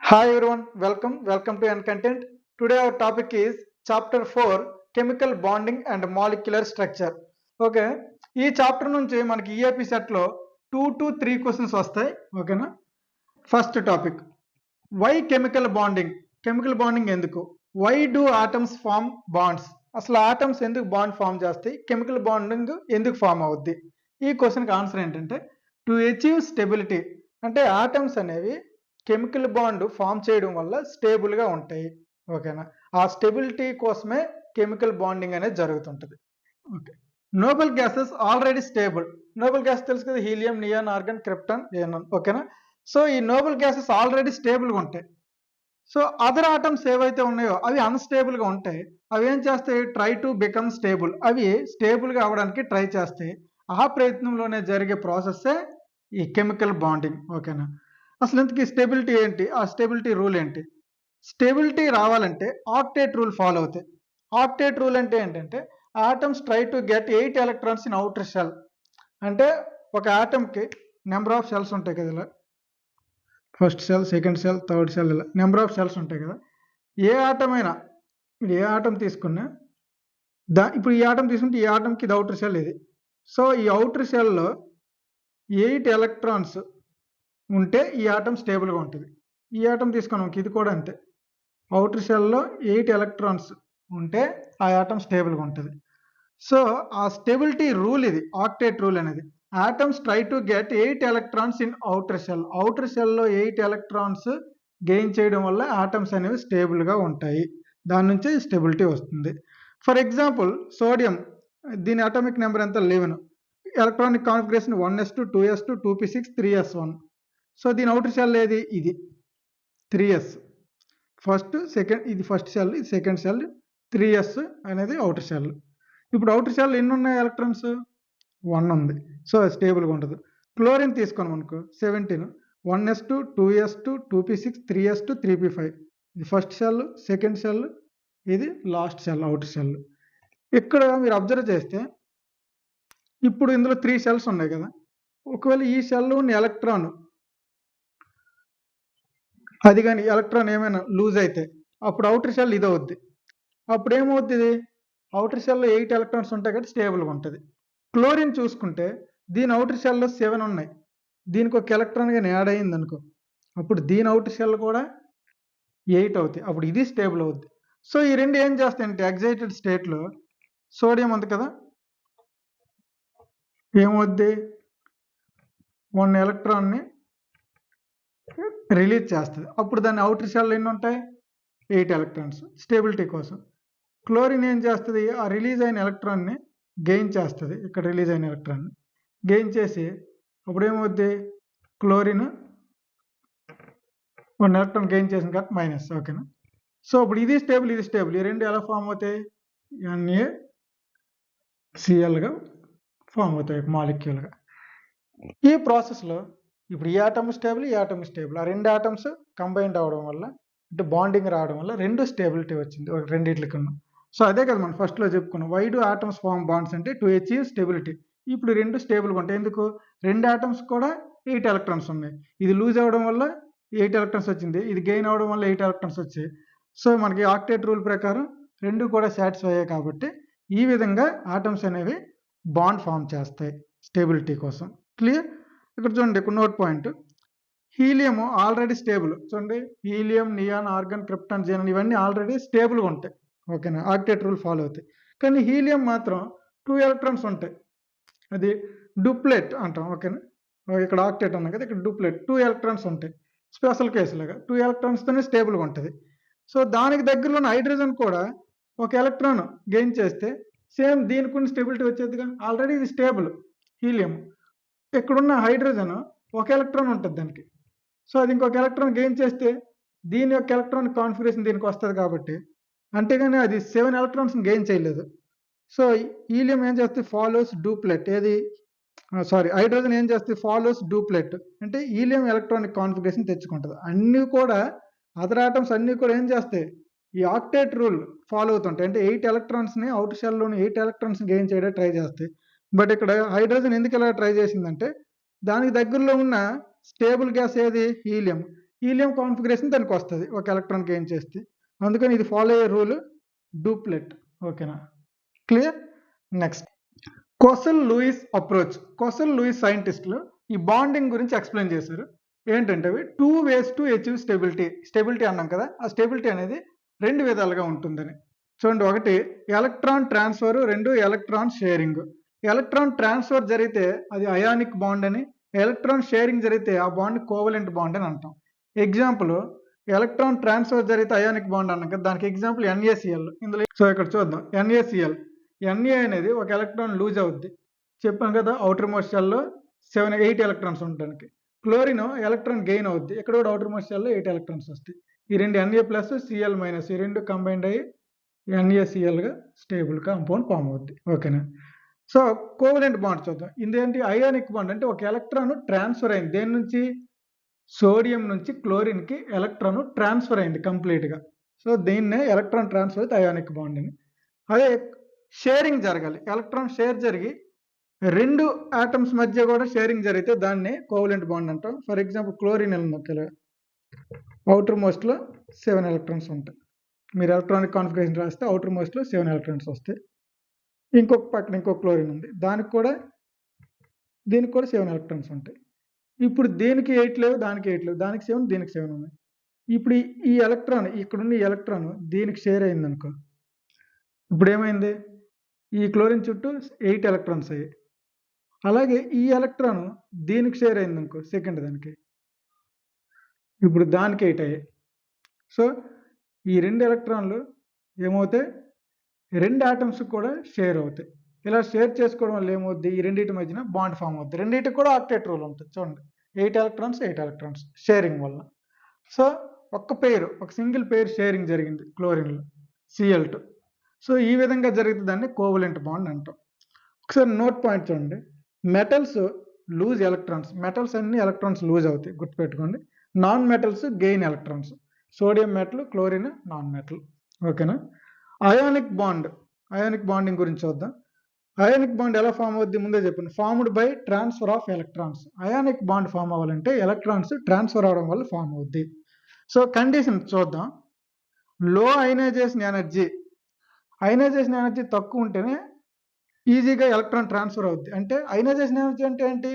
Hi everyone, welcome to N Content. Today our topic is chapter 4 chemical bonding and molecular structure. Okay, ఈ chapter నుంచి మనకి EAP సెట్లో 2 to 3 questions వస్తాయి. ఓకేనా. First topic, why chemical bonding ఎందుకు, why do atoms form bonds, అసలు atoms ఎందుకు bond form చేస్తాయి, కెమికల్ బాండింగ్ ఎందుకు ఫామ్ అవుద్ది. ఈ క్వశ్చన్కి ఆన్సర్ ఏంటంటే టు అచీవ్ స్టెబిలిటీ, అంటే ఆటమ్స్ అనేవి కెమికల్ బాండ్ ఫామ్ చేయడం వల్ల స్టేబుల్గా ఉంటాయి. ఓకేనా, ఆ స్టెబిలిటీ కోసమే కెమికల్ బాండింగ్ అనేది జరుగుతుంటుంది. Okay, Nobel gases already stable. Nobel gas తెలుసు కదా, హీలియం, నియాన్, ఆర్గాన్, క్రిప్టాన్, ఏనాన్. ఓకేనా, సో ఈ నోబెల్ గ్యాసెస్ ఆల్రెడీ స్టేబుల్గా ఉంటాయి. సో అదర్ ఆటమ్స్ ఏవైతే ఉన్నాయో అవి అన్స్టేబుల్గా ఉంటాయి. అవి ఏం చేస్తాయి, ట్రై టు బికమ్ స్టేబుల్, అవి స్టేబుల్గా అవ్వడానికి ట్రై చేస్తాయి. ఆ ప్రయత్నంలోనే జరిగే ప్రాసెస్సే ఈ కెమికల్ బాండింగ్. ఓకేనా, అసలు ఇంతకీ స్టెబిలిటీ ఏంటి, ఆ స్టెబిలిటీ రూల్ ఏంటి. స్టెబిలిటీ రావాలంటే ఆక్టేట్ రూల్ ఫాలో అవుతాయి. ఆక్టేట్ రూల్ అంటే ఏంటంటే atoms try to get 8 electrons in outer shell. అంటే ఒక ఆటమ్కి నెంబర్ ఆఫ్ షెల్స్ ఉంటాయి కదా, ఇలా first shell, second shell, third shell, ఇలా నెంబర్ ఆఫ్ సెల్స్ ఉంటాయి కదా. ఏ ఆటం అయినా, ఏ ఆటం తీసుకున్నా ఇప్పుడు ఈ ఆటం తీసుకుంటే ఈ ఆటంకి ఇది అవుటర్ సెల్ ఇది. సో ఈ అవుటర్ సెల్లో 8 ఎలక్ట్రాన్స్ ఉంటే ఈ ఆటం స్టేబుల్గా ఉంటుంది. ఈ ఆటం తీసుకున్నాం, ఇది కూడా అంతే. అవుటర్ షెల్లో 8 ఎలక్ట్రాన్స్ ఉంటే ఆ ఆటం స్టేబుల్గా ఉంటుంది. సో ఆ స్టెబిలిటీ రూల్ ఇది, ఆక్టేట్ రూల్ అనేది. Atoms try to get 8 electrons in outer shell. Outer షెల్లో 8 ఎలక్ట్రాన్స్ గెయిన్ చేయడం వల్ల ఆటమ్స్ అనేవి స్టేబుల్గా ఉంటాయి. దాని నుంచే స్టెబిలిటీ వస్తుంది. ఫర్ ఎగ్జాంపుల్ సోడియం, దీని అటామిక్ నెంబర్ ఎంత, 11. Electronic configuration 1s2, 2s2, 2p6, 3s1. So దీని అవుటర్ షెల్ ఏది, ఇది 3s. ఫస్ట్ సెకండ్, ఇది ఫస్ట్ షెల్, ఇది సెకండ్ షెల్, 3s అనేది అవుటర్ షెల్. ఇప్పుడు అవుటర్ షెల్ ఎన్ని ఉన్నాయి ఎలక్ట్రాన్స్, 1 ఉంది. సో స్టేబుల్గా ఉంటుంది. క్లోరిన్ తీసుకున్నాం అనుకో 17, 1s2, 2s2, 2p6, 3s2, 3p5. ఇది ఫస్ట్ షెల్, సెకండ్ షెల్, ఇది లాస్ట్ షెల్, అవుటర్ షెల్. ఇక్కడ మీరు అబ్జర్వ్ చేస్తే ఇప్పుడు ఇందులో 3 షెల్స్ ఉన్నాయి కదా. ఒకవేళ ఈ షెల్లో ఉన్న ఎలక్ట్రాన్, అది కానీ ఎలక్ట్రాన్ ఏమైనా లూజ్ అయితే అప్పుడు అవుటర్ షెల్ ఇది అవుద్ది. అప్పుడు ఏమవుతుంది, అవుటర్ షెల్లో 8 ఎలక్ట్రాన్స్ ఉంటాయి కాబట్టి స్టేబుల్గా ఉంటుంది. క్లోరిన్ చూసుకుంటే దీని అవుటర్ షెల్లో 7 ఉన్నాయి. దీనికి ఒక ఎలక్ట్రాన్ కానీ యాడ్ అయ్యింది అనుకో, అప్పుడు దీని అవుటర్ షెల్ కూడా 8 అవుతాయి. అప్పుడు ఇది స్టేబుల్ అవుద్ది. సో ఈ రెండు ఏం చేస్తాయంటే ఎగ్జైటెడ్ స్టేట్లో సోడియం ఉంది కదా, ఏమవుద్ది, 1 ఎలక్ట్రాన్ని రిలీజ్ చేస్తుంది. అప్పుడు దాని అవుటర్ షెల్ ఎన్ని ఉంటాయి, 8 ఎలక్ట్రాన్స్, స్టేబిలిటీ కోసం. క్లోరిన్ ఏం చేస్తుంది, ఆ రిలీజ్ అయిన ఎలక్ట్రాన్ని గెయిన్ చేస్తుంది. ఇక్కడ రిలీజ్ అయిన ఎలక్ట్రాన్ని గెయిన్ చేసి అప్పుడు ఏమవుద్ది, క్లోరిన్ 1 ఎలక్ట్రాన్ గెయిన్ చేసింది కాబట్టి మైనస్. ఓకేనా, సో ఇప్పుడు ఇది స్టేబుల్, ఇది స్టేబుల్, ఈ రెండు ఎలా ఫామ్ అవుతాయి, NaClగా ఫామ్ అవుతాయి మాలిక్యూల్గా. ఈ ప్రాసెస్లో ఇప్పుడు ఈ ఆటమ్ స్టేబుల్, ఈ ఆటమ్ స్టేబుల్, ఆ రెండు ఆటమ్స్ కంబైన్డ్ అవడం వల్ల, అంటే బాండింగ్ రావడం వల్ల రెండు స్టేబిలిటీ వచ్చింది రెండిట్లకన్నా. సో అదే కదా మనం ఫస్ట్లో చెప్పుకున్నాం, why do atoms form bonds అంటే టు అచీవ్ స్టెబిలిటీ. ఇప్పుడు రెండు స్టేబుల్గా ఉంటాయి. ఎందుకు, రెండు ఆటమ్స్ కూడా 8 ఎలక్ట్రాన్స్ ఉన్నాయి. ఇది లూజ్ అవడం వల్ల 8 ఎలక్ట్రాన్స్ వచ్చింది, ఇది గెయిన్ అవడం వల్ల 8 ఎలక్ట్రాన్స్ వచ్చాయి. సో మనకి ఆక్టేట్ రూల్ ప్రకారం రెండు కూడా సాటిస్ఫై అయ్యాయి కాబట్టి ఈ విధంగా ఆటమ్స్ అనేవి బాండ్ ఫామ్ చేస్తాయి స్టెబిలిటీ కోసం. క్లియర్. ఇక్కడ చూడండి, ఇక్కడ note point, helium already stable. చూడండి, helium, neon, argon, krypton, xenon ఇవన్నీ ఆల్రెడీ స్టేబుల్గా ఉంటాయి. ఓకేనా, ఆక్టేట్ రూల్ ఫాలో అవుతాయి. కానీ హీలియం మాత్రం 2 ఎలక్ట్రాన్స్ ఉంటాయి, అది డూప్లెట్ అంటాం. ఓకేనా, ఇక్కడ ఆక్టేట్ అన్నాం కదా, ఇక్కడ డూప్లెట్, 2 ఎలక్ట్రాన్స్ ఉంటాయి. స్పెషల్ కేసులాగా 2 ఎలక్ట్రాన్స్తోనే స్టేబుల్గా ఉంటుంది. సో దానికి దగ్గరలో ఉన్న హైడ్రోజన్ కూడా ఒక ఎలక్ట్రాన్ గెయిన్ చేస్తే సేమ్ దీనికి ఉన్న స్టెబిలిటీ వచ్చేదిగా, ఆల్రెడీ ఇది స్టేబుల్ హీలియం. ఇక్కడున్న హైడ్రోజన్ ఒక ఎలక్ట్రాన్ ఉంటుంది దానికి, సో అది ఇంకొక ఎలక్ట్రాన్ గెయిన్ చేస్తే దీని యొక్క ఎలక్ట్రాన్ కాన్ఫిగరేషన్ దీనికి వస్తుంది కాబట్టి, అంతేగాని అది 7 ఎలక్ట్రాన్స్ గెయిన్ చేయలేదు. సో హీలియం ఏం చేస్తే ఫాలోస్ డూప్లెట్, ఏది హైడ్రోజన్ ఏం చేస్తే ఫాలోస్ డూప్లెట్, అంటే హీలియం ఎలక్ట్రానిక్ కాన్ఫిగరేషన్ తెచ్చుకుంటుంది. అన్నీ కూడా అదర్ ఆటమ్స్ అన్నీ కూడా ఏం చేస్తాయి, ఈ ఆక్టేట్ రూల్ ఫాలో అవుతుంటాయి. అంటే 8 ఎలక్ట్రాన్స్ని అవుటర్ షెల్లోని 8 ఎలక్ట్రాన్స్ గెయిన్ చేయడానికి ట్రై చేస్తాయి. బట్ ఇక్కడ హైడ్రోజన్ ఎందుకు ఇలా ట్రై చేసిందంటే దానికి దగ్గరలో ఉన్న స్టేబుల్ గ్యాస్ ఏది? హీలియం. హీలియం కాన్ఫిగరేషన్ దానికి వస్తుంది ఒక ఎలక్ట్రాన్ గెయిన్ చేస్తే. అందుకని ఇది ఫాలో అయ్యే రూల్ డూప్లెట్. ఓకేనా? Clear? Next Kossel Lewis approach. Kossel Lewis సైంటిస్టులు ఈ బాండింగ్ గురించి ఎక్స్ప్లెయిన్ చేశారు. ఏంటంటే అవి 2 ways to achieve stability. Stability అన్నాం కదా, ఆ స్టెబిలిటీ అనేది 2 విధాలుగా ఉంటుందని. చూడండి, ఒకటి electron transfer, 2 electron sharing. Electron transfer జరిగితే అది అయానిక్ బాండ్ అని, ఎలక్ట్రాన్ షేరింగ్ జరిగితే ఆ బాండ్ కోవలెంట్ బాండ్ అని అంటాం. ఎగ్జాంపుల్, ఎలక్ట్రాన్ ట్రాన్స్ఫర్ జరిగితే అయానిక్ బాండ్ అన్నాం కదా, దానికి ఎగ్జాంపుల్ NaCl. ఇందులో సో ఇక్కడ చూద్దాం, NaCl. Na అనేది ఒక ఎలక్ట్రాన్ లూజ్ అవుద్ది, చెప్పాం కదా, అవుటర్ మోస్ట్ షెల్లో 8 ఎలక్ట్రాన్స్ ఉండడానికి. క్లోరిన్ ఎలక్ట్రాన్ గెయిన్ అవుద్ది, ఇక్కడ కూడా అవుటర్ మోస్ట్ షెల్లో 8 ఎలక్ట్రాన్స్ వస్తాయి. ఈ రెండు Na ప్లస్ Cl మైనస్ ఈ రెండు కంబైండ్ అయ్యి NaCl గా స్టేబుల్ కాంపౌండ్ ఫామ్ అవుద్ది. ఓకేనా? సో కోవలెంట్ బాండ్ చూద్దాం. ఇదేంటి? Ionic bond. అంటే ఒక ఎలక్ట్రాన్ ట్రాన్స్ఫర్ అయింది, దేని నుంచి? సోడియం నుంచి క్లోరిన్ కి ఎలక్ట్రాన్ ట్రాన్స్ఫర్ అయింది కంప్లీట్ గా. సో దీన్నే ఎలక్ట్రాన్ ట్రాన్స్ఫర్ అయితే అయానిక్ బాండ్ అని. అదే షేరింగ్ జరగాలి, ఎలక్ట్రాన్ షేర్ జరిగి 2 ఆటమ్స్ మధ్య కూడా షేరింగ్ జరిగితే దాన్ని కోవలెంట్ బాండ్ అంటాం. For example chlorine outer most లో 7 ఎలక్ట్రాన్స్ ఉంటాయి. మీరు ఎలక్ట్రానిక్ కాన్ఫిగరేషన్ రాస్తే అవుటర్ మోస్ట్ లో 7 ఎలక్ట్రాన్స్ వస్తాయి. ఇంకొక పక్కన ఇంకొక క్లోరిన్ ఉంది, దీనికి కూడా 7 ఎలక్ట్రాన్స్ ఉంటాయి. ఇప్పుడు దీనికి 8 లేవు, దానికి 8 లేవు, దానికి 7, దీనికి 7 ఉన్నాయి. ఇప్పుడు ఈ ఎలక్ట్రాన్, ఇక్కడున్న ఈ ఎలక్ట్రాన్ దీనికి షేర్ అయింది అనుకో, ఇప్పుడు ఏమైంది? ఈ క్లోరిన్ చుట్టూ 8 ఎలక్ట్రాన్స్ అయ్యాయి. అలాగే ఈ ఎలక్ట్రాన్ దీనికి షేర్ అయింది అనుకో, సెకండ్ దానికి, ఇప్పుడు దానికి 8 అయ్యాయి. సో ఈ 2 ఎలక్ట్రాన్లు ఏమవుతాయి? 2 ఆటమ్స్ కూడా షేర్ అవుతాయి. ఇలా షేర్ చేసుకోవడం వల్ల ఏమవుద్ది? ఈ రెండింటి మధ్యన బాండ్ ఫామ్ అవుద్ది. రెండింటికి కూడా ఆక్టేట్ రూల్ ఉంటుంది. చూడండి, 8 ఎలక్ట్రాన్స్ షేరింగ్ వల్ల. సో ఒక సింగిల్ పెయిర్ షేరింగ్ జరిగింది క్లోరిన్లో, Cl2. సో ఈ విధంగా జరిగితే దాన్ని కోవలెంట్ బాండ్ అంటాం. ఒకసారి నోట్ పాయింట్ చూడండి, మెటల్స్ లూజ్ ఎలక్ట్రాన్స్. మెటల్స్ అన్ని ఎలక్ట్రాన్స్ లూజ్ అవుతాయి, గుర్తుపెట్టుకోండి. Non metals gain electrons. Sodium metal, chlorine non metal. ఓకేనా? అయానిక్ బాండింగ్ గురించి చూద్దాం. అయానిక్ బాండ్ ఎలా ఫామ్ అవుద్ది? ముందే చెప్పాను, formed by transfer of electrons. Ionic bond form అవ్వాలంటే ఎలక్ట్రాన్స్ ట్రాన్స్ఫర్ అవడం వల్ల ఫామ్ అవుద్ది. సో కండిషన్ చూద్దాం. లో అయనైజేషన్ ఎనర్జీ తక్కువ ఉంటేనే ఈజీగా ఎలక్ట్రాన్ ట్రాన్స్ఫర్ అవుద్ది. అంటే అయనైజేషన్ ఎనర్జీ అంటే ఏంటి?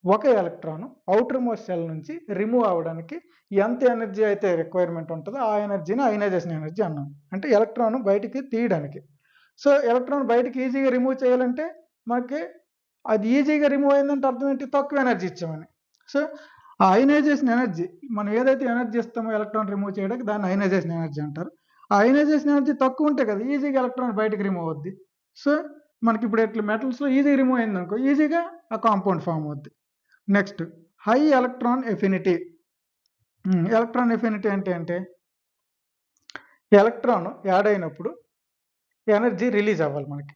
ఒక ఎలక్ట్రాన్ అవుటర్ మోస్ట్ షెల్ నుంచి రిమూవ్ అవ్వడానికి ఎంత ఎనర్జీ అయితే రిక్వైర్మెంట్ ఉంటుందో ఆ ఎనర్జీని అయనైజేషన్ ఎనర్జీ అన్నాం. అంటే ఎలక్ట్రాన్ బయటికి తీయడానికి. సో ఎలక్ట్రాన్ బయటికి ఈజీగా రిమూవ్ చేయాలంటే మనకి అది ఈజీగా రిమూవ్ అయిందంటే అర్థం ఏంటి? తక్కువ ఎనర్జీ ఇచ్చామని. సో ఆ అయనైజేషన్ ఎనర్జీ, మనం ఏదైతే ఎనర్జీ ఇస్తామో ఎలక్ట్రాన్ రిమూవ్ చేయడానికి, దాన్ని అయనైజేషన్ ఎనర్జీ అంటారు. ఆ అయనైజేషన్ ఎనర్జీ తక్కువ ఉంటే కదా ఈజీగా ఎలక్ట్రాన్ బయటికి రిమూవ్ అవుద్ది. సో మనకి ఇప్పుడు ఎట్లా మెటల్స్లో ఈజీగా రిమూవ్ అయింది అనుకో, ఈజీగా ఆ కాంపౌండ్ ఫామ్ అవుద్ది. Next high electron affinity. Electron affinity అంటే ఎలక్ట్రాన్ యాడ్ అయినప్పుడు ఎనర్జీ రిలీజ్ అవ్వాలి మనకి.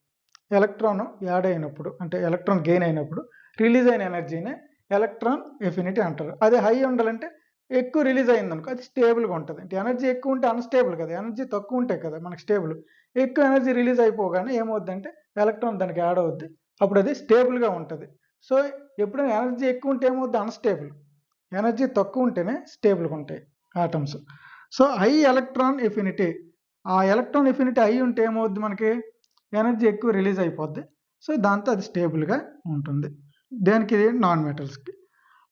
ఎలక్ట్రాన్ యాడ్ అయినప్పుడు అంటే ఎలక్ట్రాన్ గెయిన్ అయినప్పుడు రిలీజ్ అయిన ఎనర్జీనే ఎలక్ట్రాన్ ఎఫినిటీ అంటారు. అదే హై ఉండాలంటే ఎక్కువ రిలీజ్ అయింది అనుకో, అది స్టేబుల్గా ఉంటుంది. అంటే ఎనర్జీ ఎక్కువ ఉంటే అన్స్టేబుల్ కదా, ఎనర్జీ తక్కువ ఉంటాయి కదా మనకి స్టేబుల్. ఎక్కువ ఎనర్జీ రిలీజ్ అయిపోగానే ఏమవుద్దంటే ఎలక్ట్రాన్ దానికి యాడ్ అవుద్ది, అప్పుడు అది స్టేబుల్గా ఉంటుంది. సో ఎప్పుడైనా ఎనర్జీ ఎక్కువ ఉంటే ఏమవుద్ది? అన్స్టేబుల్. ఎనర్జీ తక్కువ ఉంటేనే స్టేబుల్గా ఉంటాయి atoms. So high electron affinity, ఆ ఎలక్ట్రాన్ ఎఫినిటీ హై ఉంటే ఏమవుద్ది? మనకి ఎనర్జీ ఎక్కువ రిలీజ్ అయిపోద్ది. సో దాంతో అది స్టేబుల్గా ఉంటుంది. దేనికి? నాన్ మెటల్స్కి.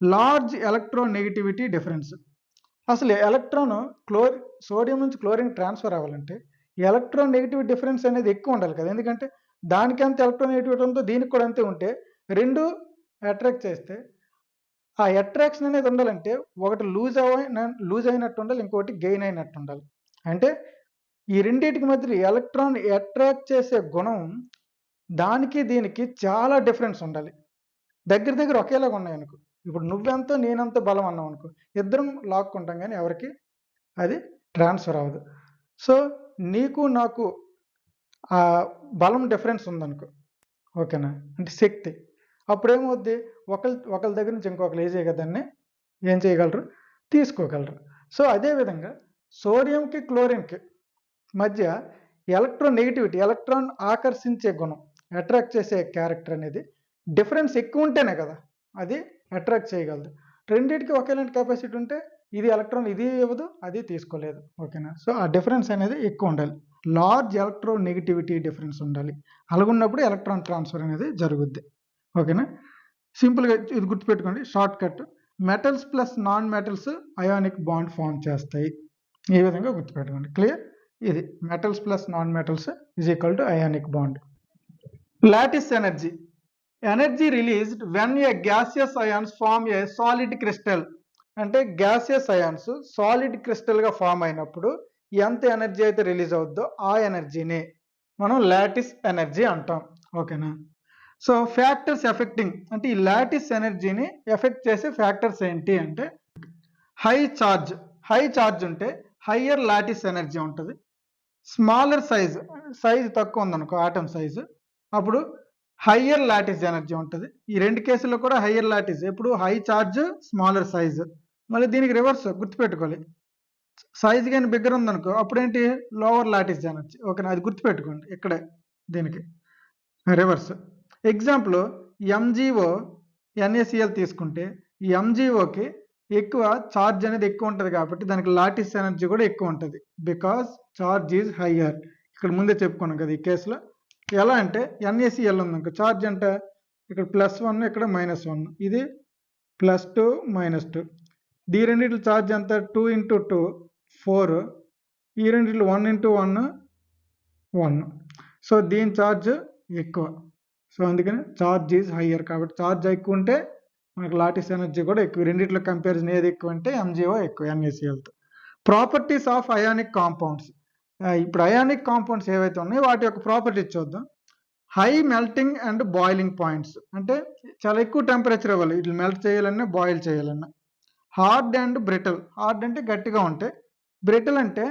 Large electronegativity difference. అసలు ఎలక్ట్రాన్ సోడియం నుంచి క్లోరిన్ ట్రాన్స్ఫర్ అవ్వాలంటే ఎలక్ట్రాన్ నెగిటివ్ డిఫరెన్స్ అనేది ఎక్కువ ఉండాలి కదా, ఎందుకంటే దానికి అంత ఎలక్ట్రోనెగటివిటీ ఉందో దీనికి కూడా అంతే ఉంటే రెండు అట్రాక్ట్ చేస్తే ఆ అట్రాక్షన్ అనేది ఉండాలంటే ఒకటి లూజ్ అయినట్టు ఉండాలి, ఇంకోటి గెయిన్ అయినట్టు ఉండాలి. అంటే ఈ రెండింటికి మధ్య ఎలక్ట్రాన్ అట్రాక్ట్ చేసే గుణం దానికి దీనికి చాలా డిఫరెన్స్ ఉండాలి. దగ్గర ఒకేలాగా ఉన్నాయి అనుకో, ఇప్పుడు నువ్వెంతో నేనంత బలం అన్నావు అనుకో, ఇద్దరం లాక్కుంటాం కానీ ఎవరికి అది ట్రాన్స్ఫర్ అవ్వదు. సో నీకు నాకు ఆ బలం డిఫరెన్స్ ఉందనుకో, ఓకేనా, అంటే శక్తి, అప్పుడేమవుద్ది? ఒకరి దగ్గర నుంచి ఇంకొకరు ఈజీగా దాన్ని ఏం చేయగలరు? తీసుకోగలరు. సో అదేవిధంగా సోడియంకి క్లోరిన్కి మధ్య ఎలక్ట్రోనెగటివిటీ, ఎలక్ట్రాన్ ఆకర్షించే గుణం, అట్రాక్ట్ చేసే క్యారెక్టర్ అనేది డిఫరెన్స్ ఎక్కువ ఉంటేనే కదా అది అట్రాక్ట్ చేయగలదు. రెండింటికి ఒకేలాంటి కెపాసిటీ ఉంటే ఇది ఎలక్ట్రాన్ ఇది ఇవ్వదు, అది తీసుకోలేదు. ఓకేనా? సో ఆ డిఫరెన్స్ అనేది ఎక్కువ ఉండాలి. లార్జ్ ఎలక్ట్రో నెగిటివిటీ డిఫరెన్స్ ఉండాలి. అలాగున్నప్పుడు ఎలక్ట్రాన్ ట్రాన్స్ఫర్ అనేది జరుగుద్ది. ఓకేనా? సింపుల్గా ఇది గుర్తుపెట్టుకోండి. Short cut, metals plus non metals ionic bond form చేస్తాయి. ఈ విధంగా గుర్తుపెట్టుకోండి. క్లియర్? ఇది metals plus non metals is equal to ionic bond. Lattice energy, energy released when a gaseous ions form a solid crystal. అంటే gaseous ions solid క్రిస్టల్గా form అయినప్పుడు ఎంత energy అయితే రిలీజ్ అవుద్దో ఆ ఎనర్జీని మనం లాటిస్ ఎనర్జీ అంటాం. ఓకేనా? సో ఫ్యాక్టర్స్ ఎఫెక్టింగ్, అంటే ఈ లాటిస్ ఎనర్జీని ఎఫెక్ట్ చేసే ఫ్యాక్టర్స్ ఏంటి అంటే హై చార్జ్ ఉంటే హయ్యర్ లాటిస్ ఎనర్జీ ఉంటుంది. స్మాలర్ సైజ్ తక్కువ ఉందనుకో ఆటమ్ సైజు, అప్పుడు హయ్యర్ లాటిస్ ఎనర్జీ ఉంటుంది. ఈ రెండు కేసుల్లో కూడా హయ్యర్ లాటిస్, ఎప్పుడు హై చార్జ్ స్మాలర్ సైజ్. మళ్ళీ దీనికి రివర్స్ గుర్తుపెట్టుకోవాలి. సైజ్ కానీ బిగ్గర్ ఉందనుకో అప్పుడు ఏంటి లోవర్ లాటిస్ ఎనర్జీ. ఓకేనా? అది గుర్తుపెట్టుకోండి ఇక్కడే దీనికి రివర్స్. ఎగ్జాంపుల్ ఎంజీఓ NaCl తీసుకుంటే ఈ ఎంజీఓకి ఎక్కువ ఛార్జ్ అనేది ఎక్కువ ఉంటుంది కాబట్టి దానికి లాటిస్ ఎనర్జీ కూడా ఎక్కువ ఉంటుంది. Because charge is higher. ఇక్కడ ముందే చెప్పుకున్నాం కదా ఈ కేసులో. ఎలా అంటే NaCl ఉందనుకో ఛార్జ్ అంటే ఇక్కడ +1 ఇక్కడ -1, ఇది +2 -2. ఈ రెండింటి ఛార్జ్ ఎంత 2 × 2 4, ఈ రెండింటిలో 1 × 1 1. సో దీని ఛార్జ్ ఎక్కువ. సో అందుకని ఛార్జ్ ఈజ్ హయ్యర్. కాబట్టి ఛార్జ్ ఎక్కువ ఉంటే మనకు లాటిస్ ఎనర్జీ కూడా ఎక్కువ. రెండిట్లో కంపారిజన్ ఏది ఎక్కువ అంటే MgO ఎక్కువ NaClతో. Properties of ionic compounds. ఇప్పుడు అయానిక్ కాంపౌండ్స్ ఏవైతే ఉన్నాయో వాటి యొక్క ప్రాపర్టీస్ చూద్దాం. High melting and boiling points, అంటే చాలా ఎక్కువ టెంపరేచర్ ఇవ్వాలి ఇట్లా మెల్ట్ చేయాలన్నా బాయిల్ చేయాలన్నా. హార్డ్ అండ్ బ్రిటల్, హార్డ్ అంటే గట్టిగా ఉంటాయి, బ్రిటల్ అంటే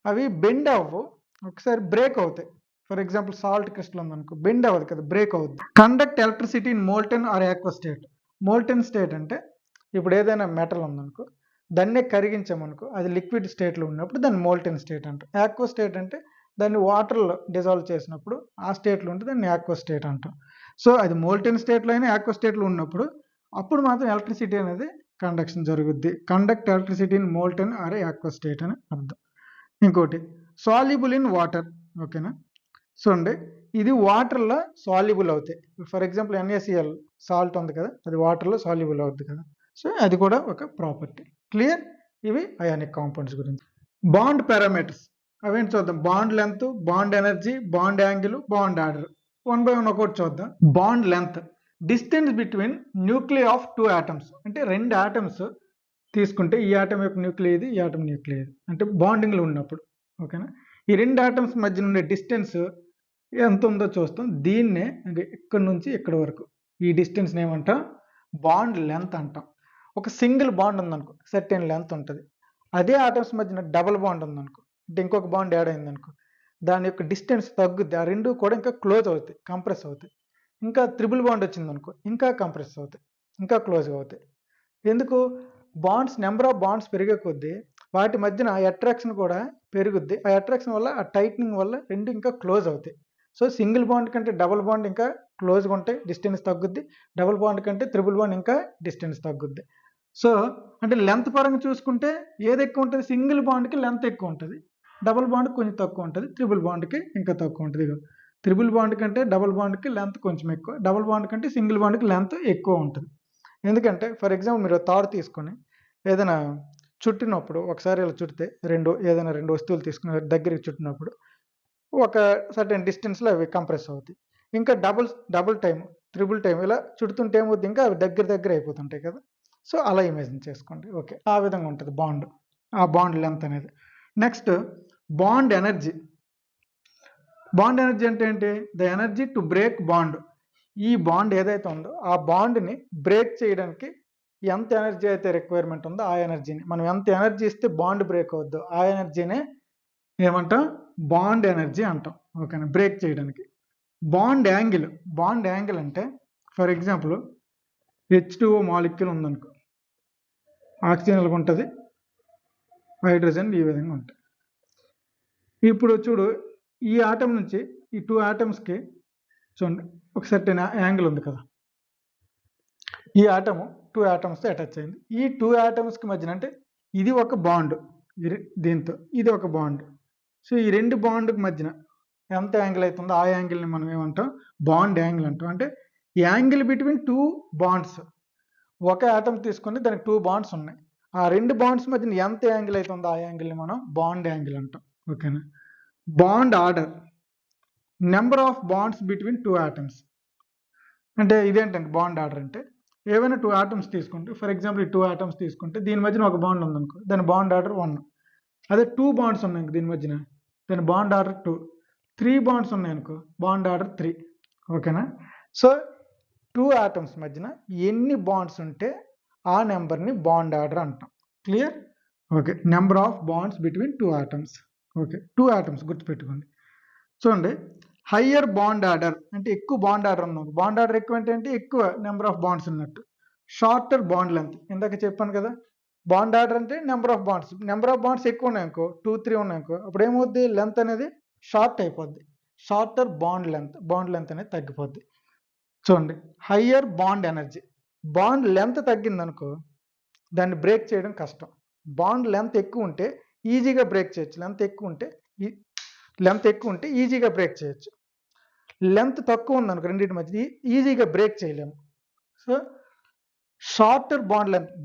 అవి బెండ్ అవ్వవు, ఒకసారి బ్రేక్ అవుతాయి. ఫర్ ఎగ్జాంపుల్ సాల్ట్ క్రిస్టల్ ఉందనుకో బెండ్ అవ్వదు కదా, బ్రేక్ అవుద్ది. Conduct electricity in molten or aqua state. Molten state అంటే ఇప్పుడు ఏదైనా మెటల్ ఉందనుకో దాన్నే కరిగించామనుకో అది లిక్విడ్ స్టేట్లో ఉన్నప్పుడు దాన్ని మోల్టెన్ స్టేట్ అంటాం. ఆక్వా స్టేట్ అంటే దాన్ని వాటర్లో డిజాల్వ్ చేసినప్పుడు ఆ స్టేట్లో ఉంటే దాన్ని ఆక్వా స్టేట్ అంటాం. సో అది మోల్టెన్ స్టేట్లో అయినా ఆక్వా స్టేట్లో ఉన్నప్పుడు అప్పుడు మాత్రం ఎలక్ట్రిసిటీ అనేది కండక్షన్ జరుగుద్ది. Conduct electricity in molten or aqua state అని అర్థం. ఇంకోటి సాల్యుబుల్ ఇన్ వాటర్. ఓకేనా? చూడండి ఇది వాటర్లో సాల్యుబుల్ అవుతాయి. ఫర్ ఎగ్జాంపుల్ NaCl సాల్ట్ ఉంది కదా అది వాటర్లో సాల్యుబుల్ అవుతుంది కదా. సో అది కూడా ఒక ప్రాపర్టీ. క్లియర్? ఇవి అయానిక్ కాంపౌండ్స్ గురించి. బాండ్ పారామీటర్స్ అవేంటి చూద్దాం. Bond length, bond energy, bond angle, bond order. 1 by 1 ఒకటి చూద్దాం. Bond length, distance between nuclei of 2 atoms. అంటే 2 ఆటమ్స్ తీసుకుంటే ఈ ఆటమ్ యొక్క న్యూక్లియై ఇది, ఈ ఆటమ్ న్యూక్లియై ఇది, అంటే బాండింగ్లో ఉన్నప్పుడు. ఓకేనా? ఈ 2 ఆటమ్స్ మధ్య ఉండే డిస్టెన్స్ ఎంత ఉందో చూస్తాం. దీన్నే ఇక్కడ నుంచి ఇక్కడ వరకు ఈ డిస్టెన్స్ ఏమంటాం బాండ్ లెంత్ అంటాం. ఒక సింగిల్ బాండ్ ఉందనుకో సర్టెన్ లెంత్ ఉంటుంది. అదే ఆటమ్స్ మధ్యన డబుల్ బాండ్ ఉందనుకో అంటే ఇంకొక బాండ్ యాడ్ అయిందనుకో దాని యొక్క డిస్టెన్స్ తగ్గుద్ది. ఆ రెండు కూడా ఇంకా క్లోజ్ అవుతాయి, కంప్రెస్ అవుతాయి. ఇంకా త్రిబుల్ బాండ్ వచ్చిందనుకో ఇంకా కంప్రెస్ అవుతాయి, ఇంకా క్లోజ్గా అవుతాయి. ఎందుకు? బాండ్స్ నెంబర్ ఆఫ్ బాండ్స్ పెరిగే కొద్దీ వాటి మధ్యన అట్రాక్షన్ కూడా పెరుగుద్ది. ఆ అట్రాక్షన్ వల్ల ఆ టైట్నింగ్ వల్ల రెండు ఇంకా క్లోజ్ అవుతాయి. సో సింగిల్ బాండ్ కంటే డబుల్ బాండ్ ఇంకా క్లోజ్గా ఉంటాయి, డిస్టెన్స్ తగ్గుద్ది. డబుల్ బాండ్ కంటే త్రిబుల్ బాండ్ ఇంకా డిస్టెన్స్ తగ్గుద్ది. సో అంటే లెంత్ పరంగా చూసుకుంటే ఏది ఎక్కువ ఉంటుంది? సింగిల్ బాండ్కి లెంత్ ఎక్కువ ఉంటుంది, డబుల్ బాండ్కి కొంచెం తక్కువ ఉంటుంది, త్రిబుల్ బాండ్కి ఇంకా తక్కువ ఉంటుంది. త్రిబుల్ బాండ్ కంటే డబుల్ బాండ్కి లెంత్ కొంచెం ఎక్కువ, డబుల్ బాండ్ కంటే సింగిల్ బాండ్కి లెంత్ ఎక్కువ ఉంటుంది. ఎందుకంటే ఫర్ ఎగ్జాంపుల్ మీరు తాడు తీసుకొని ఏదైనా చుట్టినప్పుడు ఒకసారి ఇలా చుడితే ఏదైనా రెండు వస్తువులు తీసుకుని దగ్గరికి చుట్టినప్పుడు ఒక సర్టెన్ డిస్టెన్స్లో అవి కంప్రెస్ అవుతాయి. ఇంకా డబుల్ టైం, త్రిబుల్ టైం ఇలా చుడుతుంటే ఏమవుతుంది ఇంకా అవి దగ్గర అయిపోతుంటాయి కదా. సో అలా ఇమేజిన్ చేసుకోండి. ఓకే, ఆ విధంగా ఉంటుంది బాండ్, ఆ బాండ్ లెంత్ అనేది. Next bond energy. Bond energy అంటే ఏంటి? The energy to break bond. ఈ బాండ్ ఏదైతే ఉందో ఆ బాండ్ని బ్రేక్ చేయడానికి ఎంత ఎనర్జీ అయితే రిక్వైర్మెంట్ ఉందో ఆ ఎనర్జీని, మనం ఎంత ఎనర్జీ ఇస్తే బాండ్ బ్రేక్ అవుద్దో ఆ ఎనర్జీనే ఏమంటాం? బాండ్ ఎనర్జీ అంటాం. ఓకేనా? బ్రేక్ చేయడానికి. బాండ్ యాంగిల్ అంటే ఫర్ ఎగ్జాంపుల్ H2O మాలిక్యూల్ ఉందనుకో, ఆక్సిజన్ ఉంటుంది, హైడ్రోజన్ ఈ విధంగా ఉంటాయి. ఇప్పుడు చూడు ఈ ఆటం నుంచి ఈ 2 ఆటమ్స్కి చూడండి ఒక సర్టెన్ యాంగిల్ ఉంది కదా. ఈ ఆటము 2 ఆటమ్స్తో అటాచ్ అయింది. ఈ 2 ఆటమ్స్కి మధ్యన అంటే ఇది ఒక బాండ్, దీంతో ఇది ఒక బాండ్. సో ఈ 2 బాండ్కి మధ్యన ఎంత యాంగిల్ అవుతుందో ఆ యాంగిల్ని మనం ఏమంటాం, బాండ్ యాంగిల్ అంటాం. అంటే యాంగిల్ బిట్వీన్ 2 బాండ్స్. ఒక ఆటమ్ తీసుకొని దానికి 2 బాండ్స్ ఉన్నాయి, ఆ 2 బాండ్స్ మధ్యన ఎంత యాంగిల్ అవుతుందో ఆ యాంగిల్ని మనం బాండ్ యాంగిల్ అంటాం. ఓకేనా. Bond order, number of wands between 2 atoms. అంటే ఇదేంటంటే బాండ్ ఆర్డర్ అంటే ఏవైనా 2 ఆటమ్స్ తీసుకుంటే, ఫర్ ఎగ్జాంపుల్ ఈ 2 ఆటమ్స్ తీసుకుంటే దీని మధ్యన ఒక బాండ్ ఉందనుకో, దాని బాండ్ ఆర్డర్ 1. అదే 2 బాండ్స్ ఉన్నాయి దీని మధ్యన, దాని బాండ్ ఆర్డర్ 2. 3 బాండ్స్ ఉన్నాయనుకో, బాండ్ ఆర్డర్ 3. ఓకేనా. సో 2 ఆటమ్స్ మధ్యన ఎన్ని బాండ్స్ ఉంటే ఆ నెంబర్ని బాండ్ ఆర్డర్ అంటాం. Clear. Okay. Number of wands between 2 atoms. Okay, 2 atoms గుర్తుపెట్టుకోండి. చూడండి, హయ్యర్ బాండ్ ఆర్డర్ అంటే ఎక్కువ బాండ్ ఆర్డర్ ఉన్నాం. బాండ్ ఆర్డర్ ఎక్కువ అంటే ఎక్కువ నెంబర్ ఆఫ్ బాండ్స్ ఉన్నట్టు. షార్టర్ బాండ్ లెంత్, ఇందాక చెప్పాను కదా, బాండ్ ఆర్డర్ అంటే number of wands. Number of wands ఎక్కువ ఉన్నాయనుకో, 2, 3 ఉన్నాయనుకో, అప్పుడు ఏమవుద్ది, లెంత్ అనేది షార్ట్ అయిపోద్ది. షార్టర్ బాండ్ లెంత్ అనేది తగ్గిపోద్ది. చూడండి, higher bond energy, bond length తగ్గిందనుకో దాన్ని బ్రేక్ చేయడం కష్టం. బాండ్ లెంత్ ఎక్కువ ఉంటే ఈజీగా బ్రేక్ చేయొచ్చు. లెంత్ ఎక్కువ ఉంటే ఈజీగా బ్రేక్ చేయొచ్చు. లెంత్ తక్కువ ఉందనుకో రెండింటి మధ్య ఈజీగా బ్రేక్ చేయలేము. సో షార్టర్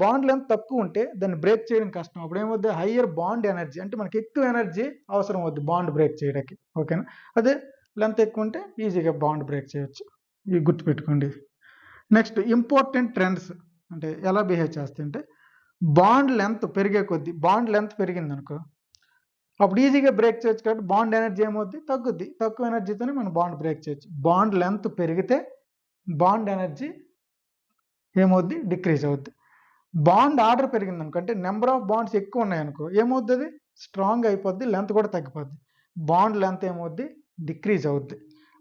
బాండ్ లెంత్ తక్కువ ఉంటే దాన్ని బ్రేక్ చేయడం కష్టం. అప్పుడు ఏమవుద్ది, హయ్యర్ బాండ్ ఎనర్జీ, అంటే మనకి ఎక్కువ ఎనర్జీ అవసరం అవుద్ది బాండ్ బ్రేక్ చేయడానికి. ఓకేనా. అదే లెంత్ ఎక్కువ ఉంటే ఈజీగా బాండ్ బ్రేక్ చేయొచ్చు. ఇవి గుర్తుపెట్టుకోండి. నెక్స్ట్, ఇంపార్టెంట్ ట్రెండ్స్ అంటే ఎలా బిహేవ్ చేస్తాయంటే, బాండ్ లెంత్ పెరిగే కొద్దీ, బాండ్ లెంత్ పెరిగింది అనుకో అప్పుడు ఈజీగా బ్రేక్ చేయొచ్చు. కాబట్టి బాండ్ ఎనర్జీ ఏమవుద్ది, తగ్గుద్ది. తక్కువ ఎనర్జీతోనే మనం బాండ్ బ్రేక్ చేయొచ్చు. బాండ్ లెంత్ పెరిగితే బాండ్ ఎనర్జీ ఏమవుద్ది, డిక్రీజ్ అవుద్ది. బాండ్ ఆర్డర్ పెరిగింది అనుకో, అంటే నెంబర్ ఆఫ్ బాండ్స్ ఎక్కువ ఉన్నాయనుకో ఏమవుద్ది, అది స్ట్రాంగ్ అయిపోద్ది, లెంత్ కూడా తగ్గిపోద్ది. బాండ్ లెంత్ ఏమవుద్ది, డిక్రీజ్ అవుద్ది.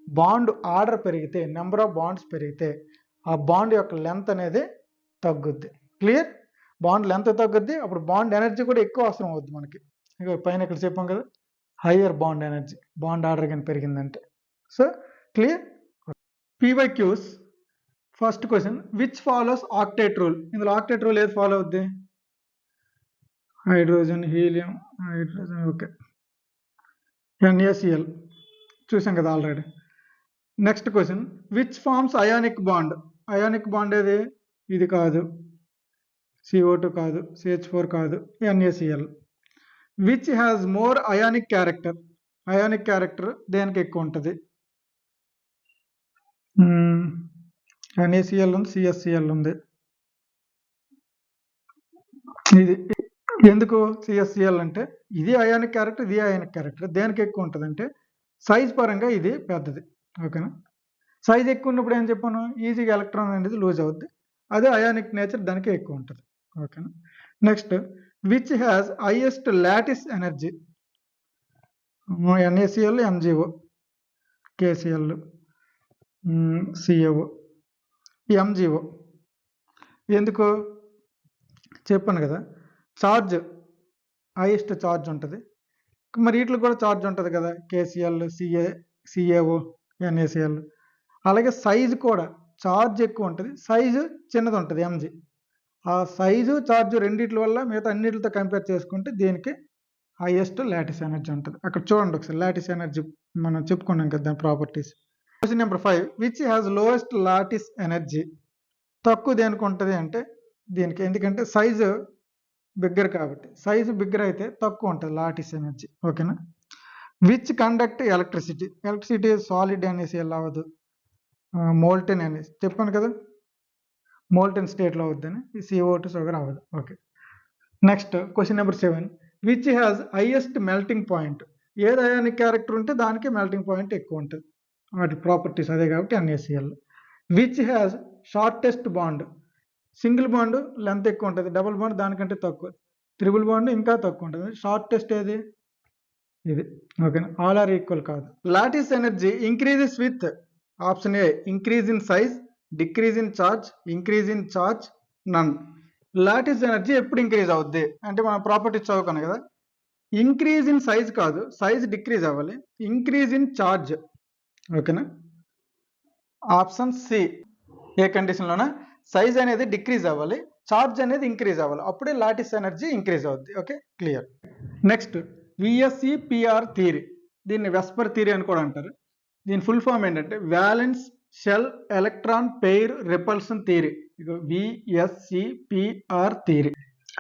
బాండ్ ఆర్డర్ పెరిగితే, నెంబర్ ఆఫ్ బాండ్స్ పెరిగితే ఆ బాండ్ యొక్క లెంత్ అనేది తగ్గుద్ది. క్లియర్. బాండ్ లెంత్ తగ్గుద్ది, అప్పుడు బాండ్ ఎనర్జీ కూడా ఎక్కువ అవసరం అవుద్ది మనకి. ఇక పైన ఇక్కడ చెప్పాం కదా, higher bond energy, bond order కానీ పెరిగిందంటే. So clear. PYQs. First question, which follows octet rule. ఇందులో ఆక్టేట్ రూల్ ఏది ఫాలో అవుద్ది, hydrogen, helium, hydrogen. Okay, NaCl చూసాం కదా ఆల్రెడీ. Next question, which forms ionic bond. Ionic bond ఏది, ఇది కాదు, CO2 కాదు, CH4 కాదు, NaCl. Which has more ionic character. Ionic character దేనికి ఎక్కువ ఉంటుంది, NaCl ఉంది, CSCl ఉంది. ఇది ఎందుకు CSCl అంటే ఇది అయానిక్ క్యారెక్టర్, ఇది అయానిక్ క్యారెక్టర్. దేనికి ఎక్కువ ఉంటుంది అంటే సైజ్ పరంగా ఇది పెద్దది. ఓకేనా. సైజ్ ఎక్కువ ఉన్నప్పుడు ఏం చెప్పాను, ఈజీగా ఎలక్ట్రాన్ అనేది లూజ్ అవుద్ది. అదే అయానిక్ నేచర్ దానికి ఎక్కువ ఉంటుంది. ఓకేనా. Next, which has highest lattice energy. NaCl, MgO, KCl, CaO, MgO. ఎందుకు చెప్పాను కదా, చార్జ్, హైయెస్ట్ చార్జ్ ఉంటుంది. మరి వీటికి కూడా చార్జ్ ఉంటుంది కదా, KCl, CaO, NaCl. అలాగే సైజు కూడా చార్జ్ ఎక్కువ ఉంటుంది, సైజు చిన్నది ఉంటుంది, Mg. ఆ సైజు చార్జ్ రెండిట్ల వల్ల మిగతా అన్నిటితో కంపేర్ చేసుకుంటే దీనికి హైయెస్ట్ లాటిస్ ఎనర్జీ ఉంటుంది. అక్కడ చూడండి ఒకసారి, లాటిస్ ఎనర్జీ మనం చెప్పుకున్నాం కదా దాని properties. Question number 5, which has lowest lattice energy. తక్కువ దేనికి ఉంటుంది అంటే దీనికి, ఎందుకంటే సైజు బిగ్గర్ కాబట్టి. సైజు బిగ్గర్ అయితే తక్కువ ఉంటుంది లాటిస్ ఎనర్జీ. ఓకేనా. Which conduct electricity. Electricity solid అనేసి ఎలా అవ్వదు, మోల్టెన్ అనేసి చెప్పాను కదా, మోల్టెన్ స్టేట్లో అవుద్దని. ఈ CO2 షుగర్ అవ్వదు. Okay. Next question number 7, which has highest melting point. ఏది అయానిక్ క్యారెక్టర్ ఉంటే దానికి మెల్టింగ్ పాయింట్ ఎక్కువ ఉంటుంది, వాటి ప్రాపర్టీస్ అదే కాబట్టి NaCl. Which has shortest bond. Single bond length ఎక్కువ ఉంటుంది, డబుల్ బాండ్ దానికంటే తక్కువ, త్రిబుల్ బాండ్ ఇంకా తక్కువ ఉంటుంది. షార్టెస్ట్ ఏది, ఇది. ఓకేనా. ఆల్ ఆర్ ఈక్వల్ కాదు. Lattice energy increases with option a increase in size, decrease in charge, increase in charge, none. Lattice energy ఎప్పుడు ఇంక్రీజ్ అవుద్ది అంటే మనం ప్రాపర్టీస్ చదువుకున్నాం కదా, ఇంక్రీజ్ ఇన్ సైజ్ కాదు, సైజ్ డిక్రీజ్ అవ్వాలి, ఇంక్రీజ్ ఇన్ చార్జ్. ఓకేనా. ఆప్షన్ సి ఏ కండిషన్లోనా, సైజ్ అనేది డిక్రీజ్ అవ్వాలి, చార్జ్ అనేది ఇంక్రీజ్ అవ్వాలి, అప్పుడే లాటిస్ ఎనర్జీ ఇంక్రీజ్ అవుద్ది. Okay, clear. Next VSEPR theory, దీన్ని వెస్పర్ థియరీ అని కూడా అంటారు. దీని ఫుల్ ఫామ్ ఏంటంటే valence shell electron pair repulsion theory. VSEPR theory.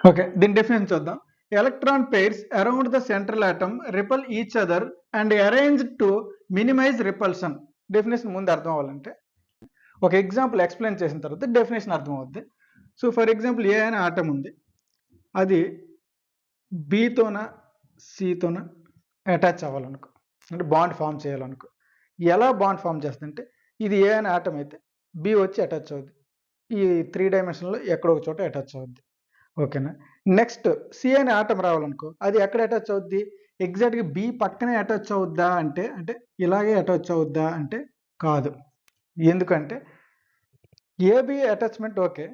Okay, దీని డెఫినేషన్ చూద్దాం. Electron pairs around the central atom repel each other and arranged to minimize repulsion. Definition ముందు అర్థం అవ్వాలంటే ఒక ఎగ్జాంపుల్ ఎక్స్ప్లెయిన్ చేసిన తర్వాత డెఫినేషన్ అర్థం అవుద్ది. సో ఫర్ ఎగ్జాంపుల్ ఏ అనే ఆటం ఉంది, అది బితోన సితోన అటాచ్ అవ్వాలనుకో, అంటే బాండ్ ఫామ్ చేయాలనుకో. ఎలా బాండ్ ఫామ్ చేస్తుందంటే ఇది ఏ అనే ఆటం అయితే బి వచ్చి అటాచ్ అవుద్ది, ఈ 3 డైమెన్షన్లో ఎక్కడో ఒక చోట అటాచ్ అవుద్ది. ఓకేనా. నెక్స్ట్ సి అనే ఆటం రావాలనుకో, అది ఎక్కడ అటాచ్ అవుద్ది, ఎగ్జాక్ట్గా బి పక్కనే అటాచ్ అవుద్దా అంటే అంటే ఇలాగే అటాచ్ అవుద్దా అంటే కాదు. ఎందుకంటే AB attachment okay,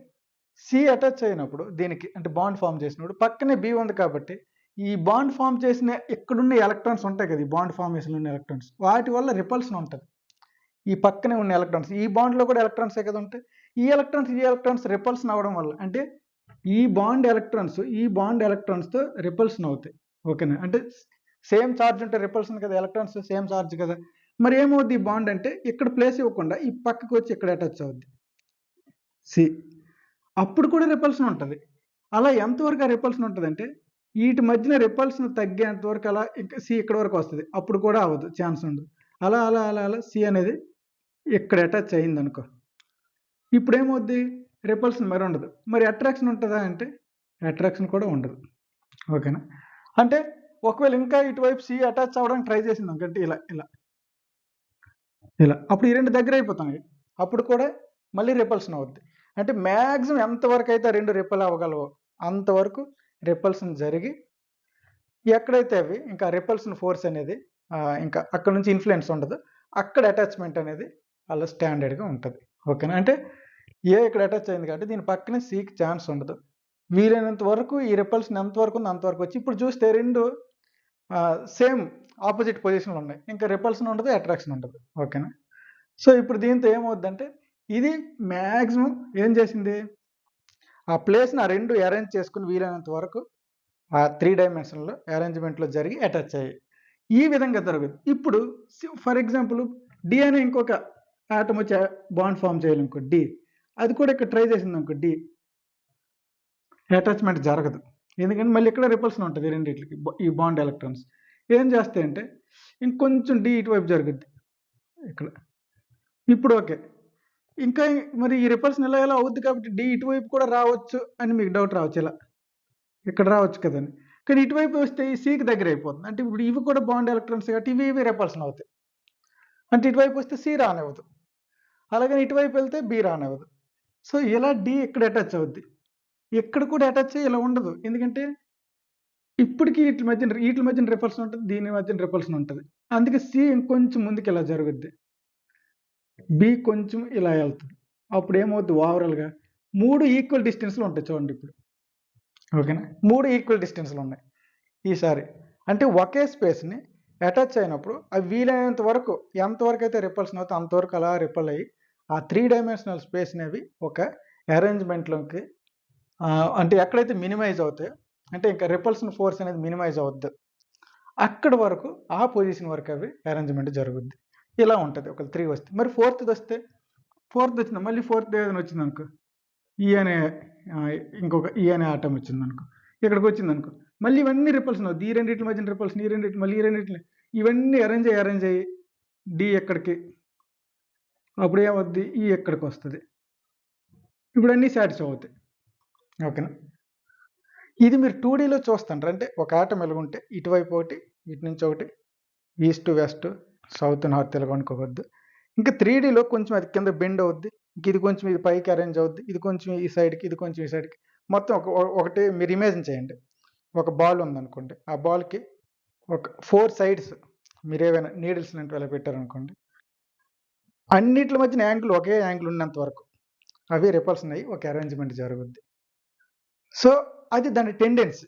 C attach అయినప్పుడు దీనికి అంటే బాండ్ ఫామ్ చేసినప్పుడు పక్కనే బి ఉంది కాబట్టి ఈ బాండ్ ఫామ్ చేసిన ఎక్కడున్న ఎలక్ట్రాన్స్ ఉంటాయి కదా, ఈ బాండ్ ఫార్మేషన్ ఉన్న ఎలక్ట్రాన్స్, వాటి వల్ల రిపల్షన్ ఉంటుంది. ఈ పక్కనే ఉన్న ఎలక్ట్రాన్స్, ఈ బాండ్లో కూడా ఎలక్ట్రాన్సే కదా ఉంటాయి, ఈ ఎలక్ట్రాన్స్ రిపల్షన్ అవ్వడం వల్ల అంటే ఈ బాండ్ ఎలక్ట్రాన్స్తో రిపల్షన్ అవుతాయి. ఓకేనా, అంటే సేమ్ ఛార్జ్ ఉంటే రిపల్షన్ కదా, ఎలక్ట్రాన్స్ సేమ్ ఛార్జ్ కదా. మరి ఏమవుద్ది ఈ బాండ్ అంటే ఇక్కడ ప్లేస్ ఇవ్వకుండా ఈ పక్కకు వచ్చి ఇక్కడ అటాచ్ అవుద్ది సి, అప్పుడు కూడా రిపల్షన్ ఉంటుంది. అలా ఎంతవరకు ఆ రిపల్షన్ ఉంటుంది అంటే వీటి మధ్యన రిపల్షన్ తగ్గేంత వరకు అలా ఇంకా సి ఇక్కడ వరకు వస్తుంది, అప్పుడు కూడా అవ్వదు, ఛాన్స్ ఉండదు. అలా అలా అలా అలా సి అనేది ఇక్కడ అటాచ్ అయింది అనుకో, ఇప్పుడు ఏమవుద్ది, రిపల్షన్ మరి ఉండదు. మరి అట్రాక్షన్ ఉంటుందా అంటే అట్రాక్షన్ కూడా ఉండదు. ఓకేనా, అంటే ఒకవేళ ఇంకా ఇటువైపు సి అటాచ్ అవ్వడానికి ట్రై చేసింది అనుకంటే ఇలా ఇలా ఇలా, అప్పుడు ఈ రెండు దగ్గర అయిపోతాయి, అప్పుడు కూడా మళ్ళీ రిపల్షన్ అవుద్ది. అంటే మ్యాక్సిమం ఎంతవరకు అయితే రెండు రిపల్ అవ్వగలవో అంతవరకు రిపల్షన్ జరిగి ఎక్కడైతే అవి ఇంకా రిపల్షన్ ఫోర్స్ అనేది ఇంకా అక్కడ నుంచి ఇన్ఫ్లుయెన్స్ ఉండదు, అక్కడ అటాచ్మెంట్ అనేది అలా స్టాండర్డ్గా ఉంటుంది. ఓకేనా, అంటే ఏ ఇక్కడ అటాచ్ అయింది కాబట్టి దీని పక్కనే సికి ఛాన్స్ ఉండదు. వీలైనంత వరకు ఈ రిపల్షన్ ఎంతవరకు ఉందో అంతవరకు వచ్చి, ఇప్పుడు చూస్తే రెండు సేమ్ ఆపోజిట్ పొజిషన్లు ఉన్నాయి, ఇంకా రిపల్షన్ ఉండదు, అట్రాక్షన్ ఉండదు. ఓకేనా, సో ఇప్పుడు దీంతో ఏమవుద్దంటే ఇది మ్యాక్సిమం ఏం చేసింది, ఆ ప్లేస్ని ఆ రెండు అరేంజ్ చేసుకుని వీలైనంత వరకు ఆ 3 డైమెన్షన్లో అరేంజ్మెంట్లో జరిగి అటాచ్ అయ్యాయి. ఈ విధంగా జరుగుతుంది. ఇప్పుడు ఫర్ ఎగ్జాంపుల్ డి అనే ఇంకొక ఆటం వచ్చి బాండ్ ఫామ్ చేయాలనుకో, డి అది కూడా ఇక్కడ ట్రై చేసింది అనుకో, డి అటాచ్మెంట్ జరగదు. ఎందుకంటే మళ్ళీ ఇక్కడ రిపల్షన్ ఉంటుంది రెండింటికి, ఈ బాండ్ ఎలక్ట్రాన్స్ ఏం చేస్తాయంటే ఇంకొంచెం డి ఇటువైపు జరుగుద్ది ఇక్కడ. ఇప్పుడు ఓకే, ఇంకా మరి ఈ రిపల్షన్ ఎలా ఎలా అవుద్ది కాబట్టి డి ఇటువైపు కూడా రావచ్చు అని మీకు డౌట్ రావచ్చు, ఇలా ఇక్కడ రావచ్చు కదని. కానీ ఇటువైపు వస్తే ఈ సికి దగ్గర అయిపోతుంది, అంటే ఇప్పుడు ఇవి కూడా బాండ్ ఎలక్ట్రాన్స్ కాబట్టి ఇవి రిపల్షన్ అవుతాయి, అంటే ఇటువైపు వస్తే సి రానివ్వదు, అలాగని ఇటువైపు వెళ్తే బి రానివ్వదు. సో ఇలా డి ఇక్కడ అటాచ్ అవుద్ది, ఎక్కడ కూడా అటాచ్ అయ్యి ఇలా ఉండదు. ఎందుకంటే ఇప్పటికీ వీటి మధ్యన రిపల్షన్ ఉంటుంది, దీని మధ్యన రిపల్షన్ ఉంటుంది. అందుకే సి ఇంకొంచెం ముందుకు ఇలా జరుగుద్ది, బి కొంచెం ఇలా వెళ్తుంది. అప్పుడు ఏమవుద్ది, ఓవరాల్గా 3 ఈక్వల్ డిస్టెన్స్లు ఉంటాయి చూడండి ఇప్పుడు. ఓకేనా, 3 ఈక్వల్ డిస్టెన్స్లు ఉన్నాయి ఈసారి. అంటే ఒకే స్పేస్ని అటాచ్ అయినప్పుడు అవి వీలైనంత వరకు ఎంతవరకు అయితే రిపల్షన్ అవుతాయి అంతవరకు అలా రిపల్ అయ్యి ఆ 3 డైమెన్షనల్ స్పేస్ అనేవి ఒక అరేంజ్మెంట్లోకి అంటే ఎక్కడైతే మినిమైజ్ అవుతాయో, అంటే ఇంకా రిపల్షన్ ఫోర్స్ అనేది మినిమైజ్ అవుద్ది, అక్కడ వరకు ఆ పొజిషన్ వరకు అవి అరేంజ్మెంట్ జరుగుద్ది. ఇలా ఉంటుంది. ఒక 3 వస్తే మరి ఫోర్త్ వచ్చింది, మళ్ళీ ఫోర్త్ ఏదైనా వచ్చింది అనుకో, ఈ అనే ఇంకొక ఈ అనే ఆటం వచ్చింది అనుకో, ఇక్కడికి వచ్చింది అనుకో, మళ్ళీ ఇవన్నీ రిపల్షన్ అవుతుంది, ఈ రెండింటి మధ్యన రిపల్షన్, ఈ రెండింటి మళ్ళీ ఈ రెండింటిని ఇవన్నీ అరేంజ్ అయ్యి డి ఎక్కడికి, అప్పుడు ఏమవుద్ది, ఈ ఎక్కడికి వస్తుంది. ఇప్పుడు అన్నీ సాటిస్ఫై అవుతాయి. ఓకేనా, ఇది మీరు 2Dలో చూస్తారు. అంటే ఒక ఆటం ఎలాగుంటే ఇటువైపు ఒకటి, ఇటు నుంచి ఒకటి, ఈస్ట్ వెస్ట్ సౌత్ నార్త్ ఎలాగ అనుకోవద్దు. ఇంకా 3Dలో కొంచెం అది కింద బెండ్ అవుద్ది, ఇంక ఇది కొంచెం ఇది పైకి అరేంజ్ అవుద్ది, ఇది కొంచెం ఈ సైడ్కి, ఇది కొంచెం ఈ సైడ్కి, మొత్తం ఒకటి మీరు ఇమేజిన్ చేయండి. ఒక బాల్ ఉందనుకోండి, ఆ బాల్కి ఒక 4 సైడ్స్ మీరు ఏవైనా నీడిల్స్ లాంటివి అలా పెట్టారనుకోండి, అన్నిటి మధ్యన యాంగిల్ ఒకే యాంగిల్ ఉన్నంత వరకు అవి రిపల్షన్ అయ్యి ఒక అరేంజ్మెంట్ జరుగుద్ది. సో అది దాని టెండెన్సీ.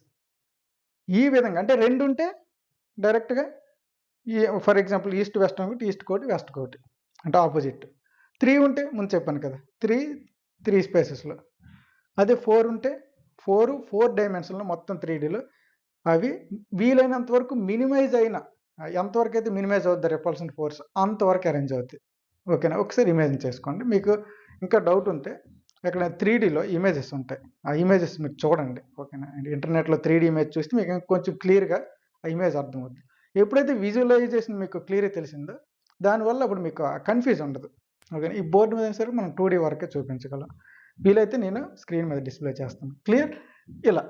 ఈ విధంగా అంటే 2 ఉంటే డైరెక్ట్గా ఈ ఫర్ ఎగ్జాంపుల్ ఈస్ట్ వెస్ట్ అనుకుంటే ఈస్ట్ కోటి వెస్ట్ కోటి అంటే ఆపోజిట్. 3 ఉంటే ముందు చెప్పాను కదా, 3 3 స్పేసెస్లో. అదే 4 ఉంటే 4 డైమెన్షన్లో మొత్తం 3Dలో అవి వీలైనంత వరకు మినిమైజ్ అయిన ఎంతవరకు అయితే మినిమైజ్ అవుద్ది రిపల్షన్ ఫోర్స్ అంతవరకు అరేంజ్ అవుతాయి. ఓకేనా, ఒకసారి ఇమేజిన్ చేసుకోండి. మీకు ఇంకా డౌట్ ఉంటే ఇక్కడ 3Dలో ఇమేజెస్ ఉంటాయి, ఆ ఇమేజెస్ మీరు చూడండి. ఓకేనా, ఇంటర్నెట్లో 3D ఇమేజ్ చూస్తే మీకు కొంచెం క్లియర్గా ఆ ఇమేజ్ అర్థమవుతుంది. ఎప్పుడైతే విజువలైజేషన్ మీకు క్లియర్గా తెలిసిందో దానివల్ల అప్పుడు మీకు కన్ఫ్యూజ్ ఉండదు. ఓకేనా, ఈ బోర్డు మీద సరే మనం 2D వరకే చూపించగలం. వీలైతే నేను స్క్రీన్ మీద డిస్ప్లే చేస్తాను. క్లియర్? ఇలా.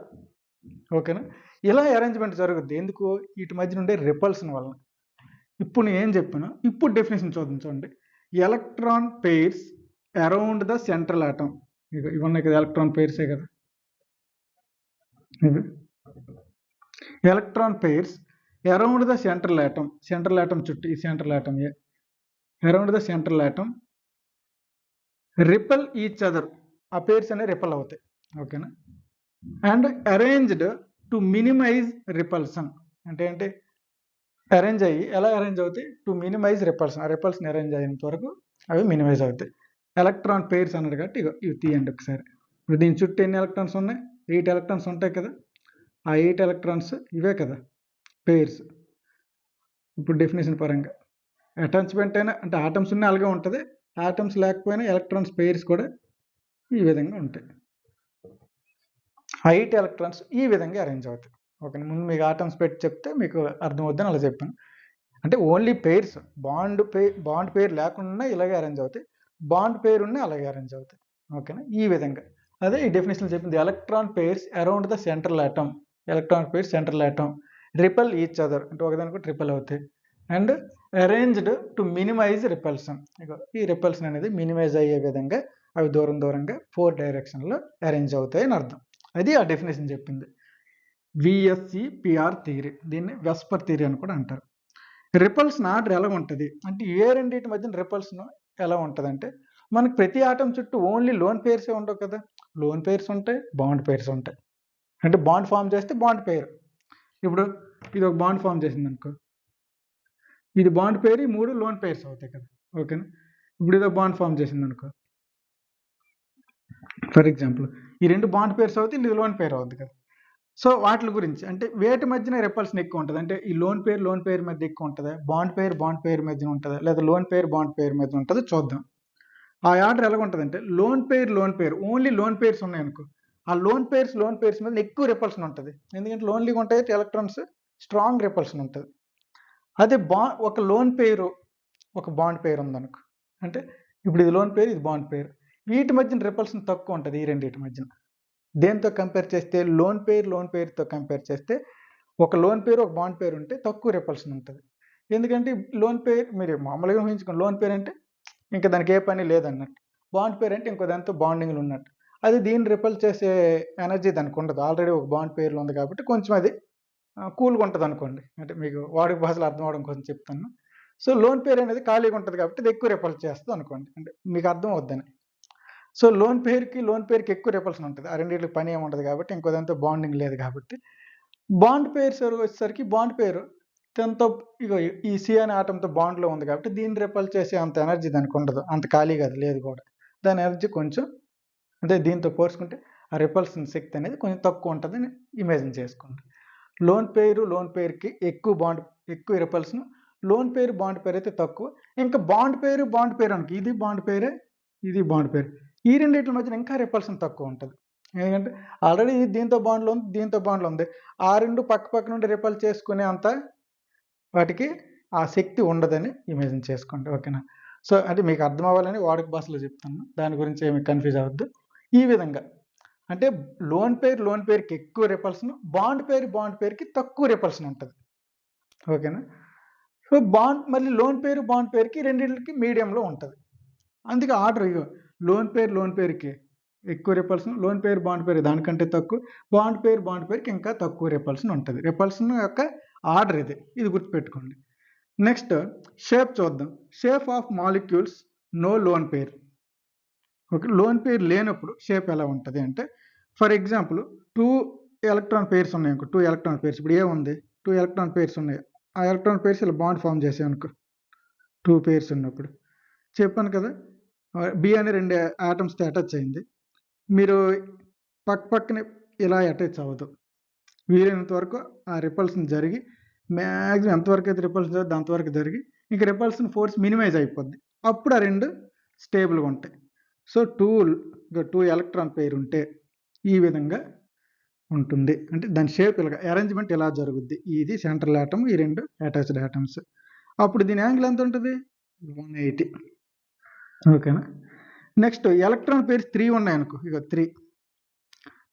ఓకేనా, ఇలా అరేంజ్మెంట్ జరుగుద్ది. ఎందుకు? వీటి మధ్య నుండే రిపల్షన్ వల్ల. ఇప్పుడు నేను ఏం చెప్పాను, ఇప్పుడు డెఫినేషన్ చూద్దాం. చూడండి, electron pairs around the central atom. ఇవన్నీ కదా ఎలక్ట్రాన్ పెయిర్సే కదా. ఇది electron pairs around the central atom. Central atom చుట్టూ, ఈ central atom around the central atom repel each other. ఆ పేర్స్ అనేవి రిపల్ అవుతాయి. ఓకేనా, and arranged to minimise repulsion. అంటే ఏంటి? అరేంజ్ అయ్యి ఎలా అరేంజ్ అవుతాయి? To minimise repulsion. ఆ రిపల్షన్ అరేంజ్ అయినంత వరకు అవి మినిమైజ్ అవుతాయి. ఎలక్ట్రాన్ పెయిర్స్ అన్నాడు కాబట్టి ఇవి తీయండి ఒకసారి. ఇప్పుడు దీని చుట్టూ ఎన్ని ఎలక్ట్రాన్స్ ఉన్నాయి? 8 ఎలక్ట్రాన్స్ ఉంటాయి కదా. ఆ 8 ఎలక్ట్రాన్స్ ఇవే కదా పెయిర్స్. ఇప్పుడు డెఫినేషన్ పరంగా అటాచ్మెంట్ అయినా అంటే ఆటమ్స్ ఉన్న అలాగే ఉంటుంది, ఆటమ్స్ లేకపోయినా ఎలక్ట్రాన్స్ పెయిర్స్ కూడా ఈ విధంగా ఉంటాయి. 8 ఎలక్ట్రాన్స్ ఈ విధంగా అరేంజ్ అవుతాయి. ఓకే, ముందు మీకు ఆటమ్స్ పెట్టి చెప్తే మీకు అర్థమవుద్దని అలా చెప్పాను. అంటే ఓన్లీ పెయిర్స్, బాండ్ పెయిర్ లేకుండా ఇలాగే అరేంజ్ అవుతాయి, బాండ్ పెయిర్ ఉన్న అలాగే అరేంజ్ అవుతాయి. ఓకేనా, ఈ విధంగా. అదే ఈ డెఫినేషన్ చెప్పింది, electron pairs around the central atom. Electron pairs central atom repel each other, అంటే ఒకదానికి ట్రిపల్ అవుతాయి. And arranged to minimise repulsion. ఈ రిపల్షన్ అనేది మినిమైజ్ అయ్యే విధంగా అవి దూరంగా 4 డైరెక్షన్లో అరేంజ్ అవుతాయి అని అర్థం. అది ఆ డెఫినేషన్ చెప్పింది. VSEPR థియరీ, దీన్ని వెస్పర్ థియరీ అని కూడా అంటారు. రిపల్షన్ ఆర్డర్ ఎలా ఉంటుంది అంటే, ఏ రెండింటి మధ్యన రిపల్షన్ ఎలా ఉంటుంది అంటే, మనకు ప్రతి ఆటం చుట్టూ ఓన్లీ లోన్ పెయిర్సే ఉండవు కదా. లోన్ పెయిర్స్ ఉంటాయి, బాండ్ పెయిర్స్ ఉంటాయి. అంటే బాండ్ ఫామ్ చేస్తే బాండ్ పెయిర్. ఇప్పుడు ఇది ఒక బాండ్ ఫామ్ చేసింది అనుకో, ఇది బాండ్ పెయిర్, ఈ 3 లోన్ పెయిర్స్ అవుతాయి కదా. ఓకేనా, ఇప్పుడు ఇది ఒక బాండ్ ఫామ్ చేసింది అనుకో, ఫర్ ఎగ్జాంపుల్ ఈ 2 బాండ్ పెయిర్స్ అవుతాయి, ఇది లోన్ పెయిర్ అవుతుంది కదా. సో వాటి గురించి అంటే వేటి మధ్యన రిపల్షన్ ఎక్కువ ఉంటుంది అంటే, ఈ లోన్ పెయిర్ మధ్య ఎక్కువ ఉంటుందా, బాండ్ పెయిర్ మధ్య ఉంటుందా, లేదా లోన్ పెయిర్ బాండ్ పెయిర్ మధ్య ఉంటుందో చూద్దాం. ఆ ఆర్డర్ ఎలా ఉంటుందంటే, lone pair only lone pairs ఉన్నాయనుకో, ఆ లోన్ పెయిర్స్ మీద ఎక్కువ రిపల్షన్ ఉంటుంది. ఎందుకంటే లోన్లీగా ఉంటాయి ఎలక్ట్రాన్స్, స్ట్రాంగ్ రిపల్షన్ ఉంటుంది. అదే ఒక లోన్ పెయిర్ ఒక బాండ్ పెయిర్ ఉందనుకో, అంటే ఇప్పుడు ఇది లోన్ పెయిర్, ఇది బాండ్ పెయిర్, వీటి మధ్యన రిపల్షన్ తక్కువ ఉంటుంది. ఈ రెండింటి మధ్యన దేంతో కంపేర్ చేస్తే, లోన్ పెయిర్తో కంపేర్ చేస్తే ఒక లోన్ పెయిర్ ఒక బాండ్ పెయిర్ ఉంటే తక్కువ రిపల్షన్ ఉంటుంది. ఎందుకంటే లోన్ పెయిర్ మీరు మామూలుగా ఊహించుకోండి, లోన్ పెయిర్ అంటే ఇంకా దానికి ఏ పని లేదన్నట్టు, బాండ్ పెయిర్ అంటే ఇంకో దాంతో బాండింగ్లు ఉన్నట్టు. అది దీన్ని రిపల్ చేసే ఎనర్జీ దానికి ఉండదు, ఆల్రెడీ ఒక బాండ్ పెయిర్లో ఉంది కాబట్టి కొంచెం అది కూల్గా ఉంటుంది అనుకోండి. అంటే మీకు వాడుక భాషలో అర్థం అవడం కోసం చెప్తాను. సో లోన్ పెయిర్ అనేది ఖాళీగా ఉంటుంది కాబట్టి ఇది ఎక్కువ రిపల్ చేస్తుంది అనుకోండి, అంటే మీకు అర్థం అవుద్దని. సో లోన్ పెయిర్కి ఎక్కువ రిపల్షన్ ఉంటుంది, ఆ రెండింటికి పని ఏమి ఉండదు కాబట్టి, ఇంకో దాంతో బాండింగ్ లేదు కాబట్టి. బాండ్ పెయిర్ వచ్చేసరికి బాండ్ పెయిర్ తనతో ఇగో ఈ సి అనే ఆటంతో బాండ్లో ఉంది కాబట్టి దీన్ని రిపల్ చేసే అంత ఎనర్జీ దానికి ఉండదు, అంత ఖాళీగా అది లేదు కూడా. దాని ఎనర్జీ కొంచెం అంటే దీంతో పోల్చుకుంటే ఆ రిపల్షన్ శక్తి అనేది కొంచెం తక్కువ ఉంటుందని ఇమాజిన్ చేసుకోండి. లోన్ పెయిర్కి ఎక్కువ repulsion, loan pair bond pair అయితే తక్కువ. ఇంకా బాండ్ పెయిర్ అనుకో, ఇది బాండ్ పెయిర్, ఈ రెండింటి మధ్యన ఇంకా రిపల్షన్ తక్కువ ఉంటుంది. ఎందుకంటే ఆల్రెడీ దీంతో బాండ్లో ఉంది, ఆ రెండు పక్క నుండి రిపల్ చేసుకునే అంత వాటికి ఆ శక్తి ఉండదని ఇమాజిన్ చేసుకోండి. ఓకేనా, సో అంటే మీకు అర్థం అవ్వాలని వాడుక భాషలో చెప్తాను, దాని గురించి ఏమి కన్ఫ్యూజ్ అవ్వద్దు. ఈ విధంగా అంటే లోన్ పెయిర్కి ఎక్కువ రిపల్షన్, బాండ్ పెయిర్కి తక్కువ రిపల్షన్ ఉంటుంది. ఓకేనా, సో మళ్ళీ బాండ్ పెయిర్కి రెండింటికి మీడియంలో ఉంటుంది. అందుకే ఆర్డర్ ఇగో, లోన్ పెయిర్కి ఎక్కువ repulsion, loan pair bond pair దానికంటే తక్కువ, బాండ్ పెయిర్కి ఇంకా తక్కువ రిపల్షన్ ఉంటుంది. రిపల్షన్ యొక్క ఆర్డర్ ఇది గుర్తుపెట్టుకోండి. నెక్స్ట్ షేప్ చూద్దాం. Shape of molecules no lone pair. Okay, lone pair లేనప్పుడు షేప్ ఎలా ఉంటుంది అంటే, ఫర్ ఎగ్జాంపుల్ 2 ఎలక్ట్రాన్ పెయిర్స్ ఉన్నాయి అనుకో, 2 ఎలక్ట్రాన్ పెయిర్స్ ఇప్పుడు ఏముంది, 2 ఎలక్ట్రాన్ పెయిర్స్ ఉన్నాయి, ఆ ఎలక్ట్రాన్ పెయిర్స్ ఇలా బాండ్ ఫామ్ చేసాయి అనుకో, 2 పెయిర్స్ ఉన్నప్పుడు చెప్పాను కదా, బి అనే 2 ఆటమ్స్తో అటాచ్ అయింది. మీరు పక్కనే ఇలా అటాచ్ అవ్వదు. వీలైనంత వరకు ఆ రిపల్షన్ జరిగి మ్యాక్సిమం ఎంతవరకు అయితే రిపల్షన్ జరిగిందో అంతవరకు జరిగి ఇంక రిపల్షన్ ఫోర్స్ మినిమైజ్ అయిపోద్ది. అప్పుడు ఆ 2 స్టేబుల్గా ఉంటాయి. సో 2 ఎలక్ట్రాన్ పెయిర్ ఉంటే ఈ విధంగా ఉంటుంది. అంటే దాని షేప్ ఇలాగా అరేంజ్మెంట్ ఇలా జరుగుద్ది. ఇది సెంట్రల్ ఆటమ్, ఈ 2 అటాచ్డ్ ఆటమ్స్. అప్పుడు దీని యాంగిల్ ఎంత ఉంటుంది? 180. ఓకేనా? నెక్స్ట్ ఎలక్ట్రాన్ పెయిర్స్ 3 ఉన్నాయనుకో, ఇక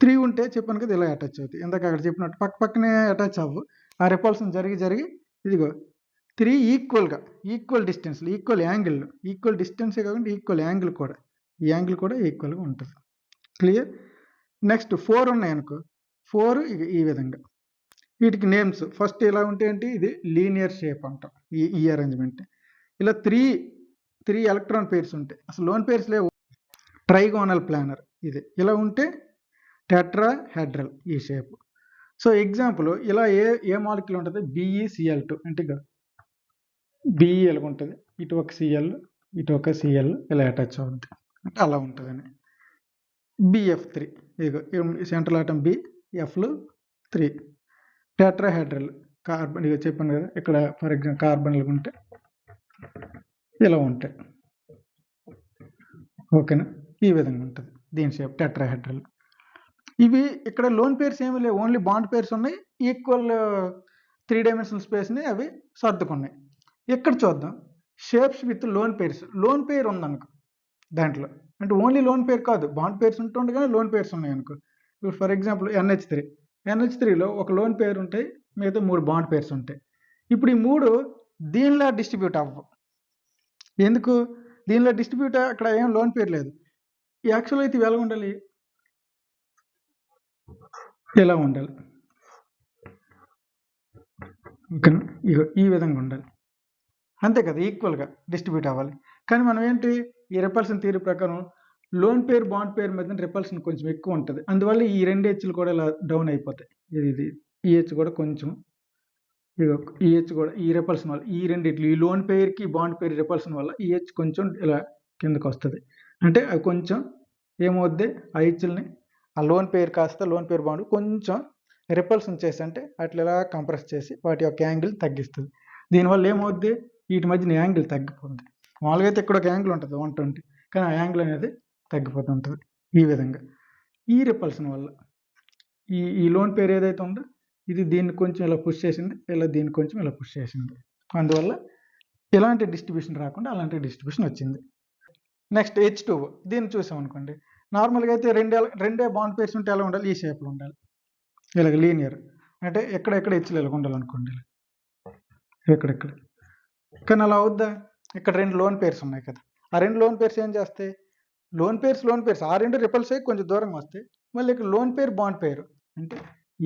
3 ఉంటే చెప్పాను కదా ఇలా అటాచ్ అవుతాయి. ఇందాక అక్కడ చెప్పినట్టు పక్కనే అటాచ్ అవ్వు. ఆ రిపల్షన్ జరిగి ఇదిగో 3 ఈక్వల్ డిస్టెన్స్లో, ఈక్వల్ యాంగిల్లో, ఈక్వల్ డిస్టెన్సే కాకుండా ఈక్వల్ యాంగిల్ కూడా, ఈ యాంగిల్ కూడా ఈక్వల్గా ఉంటుంది. క్లియర్? నెక్స్ట్ 4 ఉన్నాయనుకో, 4 ఇక ఈ విధంగా. వీటికి నేమ్స్ ఫస్ట్ ఇలా ఉంటే ఏంటి, ఇది లీనియర్ షేప్ అంటాం ఈ అరేంజ్మెంట్. ఇలా 3 ఎలక్ట్రాన్ పెయిర్స్ ఉంటాయి. అసలు లోన్ పెయిర్స్ లేవు. ట్రైగోనల్ ప్లానర్ ఇది. ఇలా ఉంటే టెట్రాహెడ్రల్ ఈ షేప్. సో ఎగ్జాంపుల్ ఇలా ఏ మాలిక్యూల్ ఉంటుంది? BeCl2 అంటే ఇక BE ఎలా ఉంటుంది, ఇటు ఒక Cl ఇటు ఒక Cl ఇలా అటాచ్ అవుతుంది అంటే అలా ఉంటుందని. BF3 ఇదిగో central atom B, Fలు 3 tetrahedral carbon. ఇక చెప్పాను కదా ఇక్కడ ఫర్ ఎగ్జాంపుల్ కార్బన్లు ఉంటే ఇలా ఉంటాయి. ఓకేనా? ఈ విధంగా ఉంటుంది దీని షేప్ టెట్రాహెడ్రల్. ఇవి ఇక్కడ లోన్ పేర్స్ ఏమీ లేవు, ఓన్లీ బాండ్ పేర్స్ ఉన్నాయి. ఈక్వల్ 3 డైమెన్షనల్ స్పేస్ని అవి సర్దుకున్నాయి. ఇక్కడ చూద్దాం shapes with loan pairs. Lone pair ఉందనుకో దాంట్లో, అంటే ఓన్లీ లోన్ పేర్ కాదు, బాండ్ పేర్స్ ఉంటుండగానే లోన్ పేర్స్ ఉన్నాయి అనుకో. ఇప్పుడు ఫర్ ఎగ్జాంపుల్ NH3లో ఒక లోన్ పేర్ ఉంటాయి, మిగతా 3 బాండ్ పేర్స్ ఉంటాయి. ఇప్పుడు ఈ 3 దీనిలా డిస్ట్రిబ్యూట్ అవ్వవు. ఎందుకు? దీనిలో డిస్ట్రిబ్యూట్ అక్కడ ఏం లోన్ పేరు లేదు. యాక్చువల్ అయితే ఇవి ఎలా ఉండాలి? ఇలా ఉండాలి. ఓకేనా? ఇగో ఈ విధంగా ఉండాలి, అంతే కదా, ఈక్వల్గా డిస్ట్రిబ్యూట్ అవ్వాలి. కానీ మనం ఏంటి, ఈ రిపల్షన్ థియరీ ప్రకారం లోన్ పేర్ బాండ్ పేర్ మధ్య రిపల్షన్ కొంచెం ఎక్కువ ఉంటుంది. అందువల్ల ఈ 2 హెచ్లు కూడా ఇలా డౌన్ అయిపోతాయి. ఇది ఈ హెచ్ కూడా కొంచెం, ఈ హెచ్ కూడా ఈ రిపల్షన్ వల్ల, ఈ రెండిట్లు ఈ లోన్ పేర్కి బాండ్ పేర్ రిపల్షన్ వల్ల ఈ హెచ్ కొంచెం ఇలా కిందకు వస్తుంది. అంటే అవి కొంచెం ఏమవుద్ది, ఆ హెచ్ల్ని ఆ లోన్ పేర్ కాస్త లోన్ పేర్ బాండ్ కొంచెం రిపల్షన్ చేసి అంటే అట్లా ఇలా కంప్రెస్ చేసి వాటి యొక్క యాంగిల్ తగ్గిస్తుంది. దీనివల్ల ఏమవుద్ది, వీటి మధ్యన యాంగిల్ తగ్గిపోతుంది. మామూలుగా అయితే ఇక్కడ ఒక యాంగిల్ ఉంటుంది 120, కానీ ఆ యాంగిల్ అనేది తగ్గిపోతుంటుంది. ఈ విధంగా ఈ రిపల్షన్ వల్ల ఈ లోన్ పేర్ ఏదైతే ఉందో ఇది దీన్ని కొంచెం ఇలా పుష్ చేసింది, ఇలా దీన్ని కొంచెం ఇలా పుష్ చేసింది. అందువల్ల ఇలాంటి డిస్ట్రిబ్యూషన్ రాకుండా అలాంటి డిస్ట్రిబ్యూషన్ వచ్చింది. నెక్స్ట్ H2O దీన్ని చూసామనుకోండి, నార్మల్గా అయితే రెండే బాండ్ పేర్స్ ఉంటే ఎలా ఉండాలి, ఈ షేప్లో ఉండాలి, ఇలాగ లీనియర్. అంటే ఎక్కడెక్కడ హెచ్లు ఇలా ఉండాలనుకోండి, ఎక్కడెక్కడ. కానీ అలా అవుద్దా? ఇక్కడ 2 లోన్ పేర్స్ ఉన్నాయి కదా, ఆ 2 లోన్ పేర్స్ ఏం చేస్తాయి, లోన్ పేర్స్ ఆ 2 రిపల్స్ అయ్యి కొంచెం దూరంగా వస్తాయి. మళ్ళీ ఇక్కడ లోన్ పేర్ బాండ్ పేరు అంటే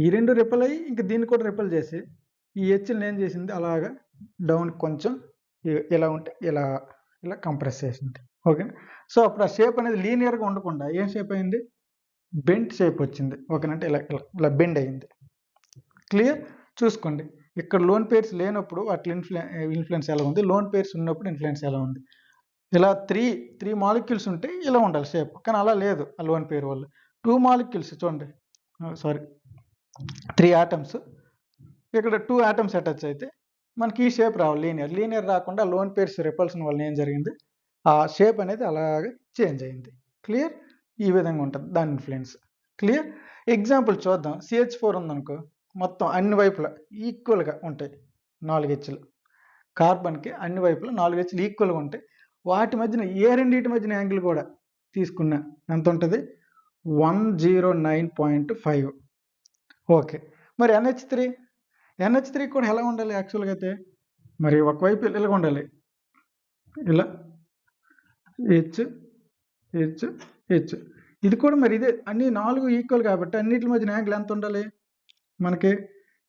ఈ 2 రిపల్ అయ్యి ఇంక దీన్ని కూడా రిపల్ చేసి ఈ హెచ్ని ఏం చేసింది, అలాగా డౌన్ కొంచెం ఇలా ఉంటే ఇలా కంప్రెస్ చేసింది. ఓకేనా? సో అప్పుడు ఆ షేప్ అనేది లీనియర్గా ఉండకుండా ఏం షేప్ అయింది, బెంట్ షేప్ వచ్చింది. ఓకేనంటే ఇలా బెండ్ అయింది. క్లియర్? చూసుకోండి, ఇక్కడ లోన్ పేర్స్ లేనప్పుడు వాటి ఇన్ఫ్లుయెన్స్ ఎలా ఉంది, లోన్ పేర్స్ ఉన్నప్పుడు ఇన్ఫ్లుయెన్స్ ఎలా ఉంది. ఇలా 3 మాలిక్యూల్స్ ఉంటే ఇలా ఉండాలి షేప్, కానీ అలా లేదు ఆ లోన్ పేర్ వల్ల. 2 మాలిక్యూల్స్ చూడండి, 3 ఆటమ్స్, ఇక్కడ 2 ఆటమ్స్ అటాచ్ అయితే మనకి ఈ షేప్ రావాలి, లీనియర్ రాకుండా లోన్ పేర్స్ రిపల్షన్ వల్ల ఏం జరిగింది, ఆ షేప్ అనేది అలాగే చేంజ్ అయింది. క్లియర్? ఈ విధంగా ఉంటుంది దాని ఇన్ఫ్లుయెన్స్. క్లియర్? ఎగ్జాంపుల్ చూద్దాం. CH4 ఉందనుకో, మొత్తం అన్ని వైపులా ఈక్వల్గా ఉంటాయి 4 హెచ్లు. కార్బన్కి అన్ని వైపులా 4 హెచ్లు ఈక్వల్గా ఉంటాయి. వాటి మధ్యన ఏ రెండింటి మధ్యన యాంగిల్ కూడా తీసుకున్నా ఎంత ఉంటుంది, 109.5. ఓకే, మరి NH3 కూడా ఎలా ఉండాలి యాక్చువల్గా అయితే, మరి ఒకవైపు ఇలా ఉండాలి, ఇలా హెచ్. ఇది కూడా మరి ఇదే, అన్ని 4 ఈక్వల్ కాబట్టి అన్నిటి మధ్యన యాంగిల్ ఎంత ఉండాలి, మనకి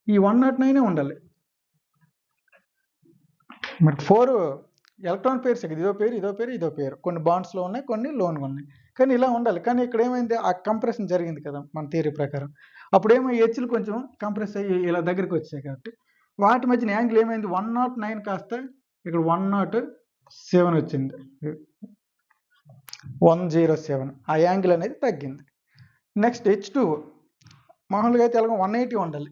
ఈ 109 ఉండాలి. మరి 4 ఎలక్ట్రాన్ పేర్స్, ఇదో పేరు, కొన్ని బాండ్స్లో ఉన్నాయి, కొన్ని లోన్గా ఉన్నాయి, కానీ ఇలా ఉండాలి. కానీ ఇక్కడ ఏమైంది, ఆ కంప్రెషన్ జరిగింది కదా మన థియరీ ప్రకారం. అప్పుడేమో హెచ్లు కొంచెం కంప్రెస్ అయ్యి ఇలా దగ్గరికి వచ్చాయి కాబట్టి వాటి మధ్యన యాంగిల్ ఏమైంది, 109 కాస్త ఇక్కడ 107 వచ్చింది. 107 ఆ యాంగిల్ అనేది తగ్గింది. నెక్స్ట్ H2O మామూలుగా అయితే ఎలాగో 180 ఉండాలి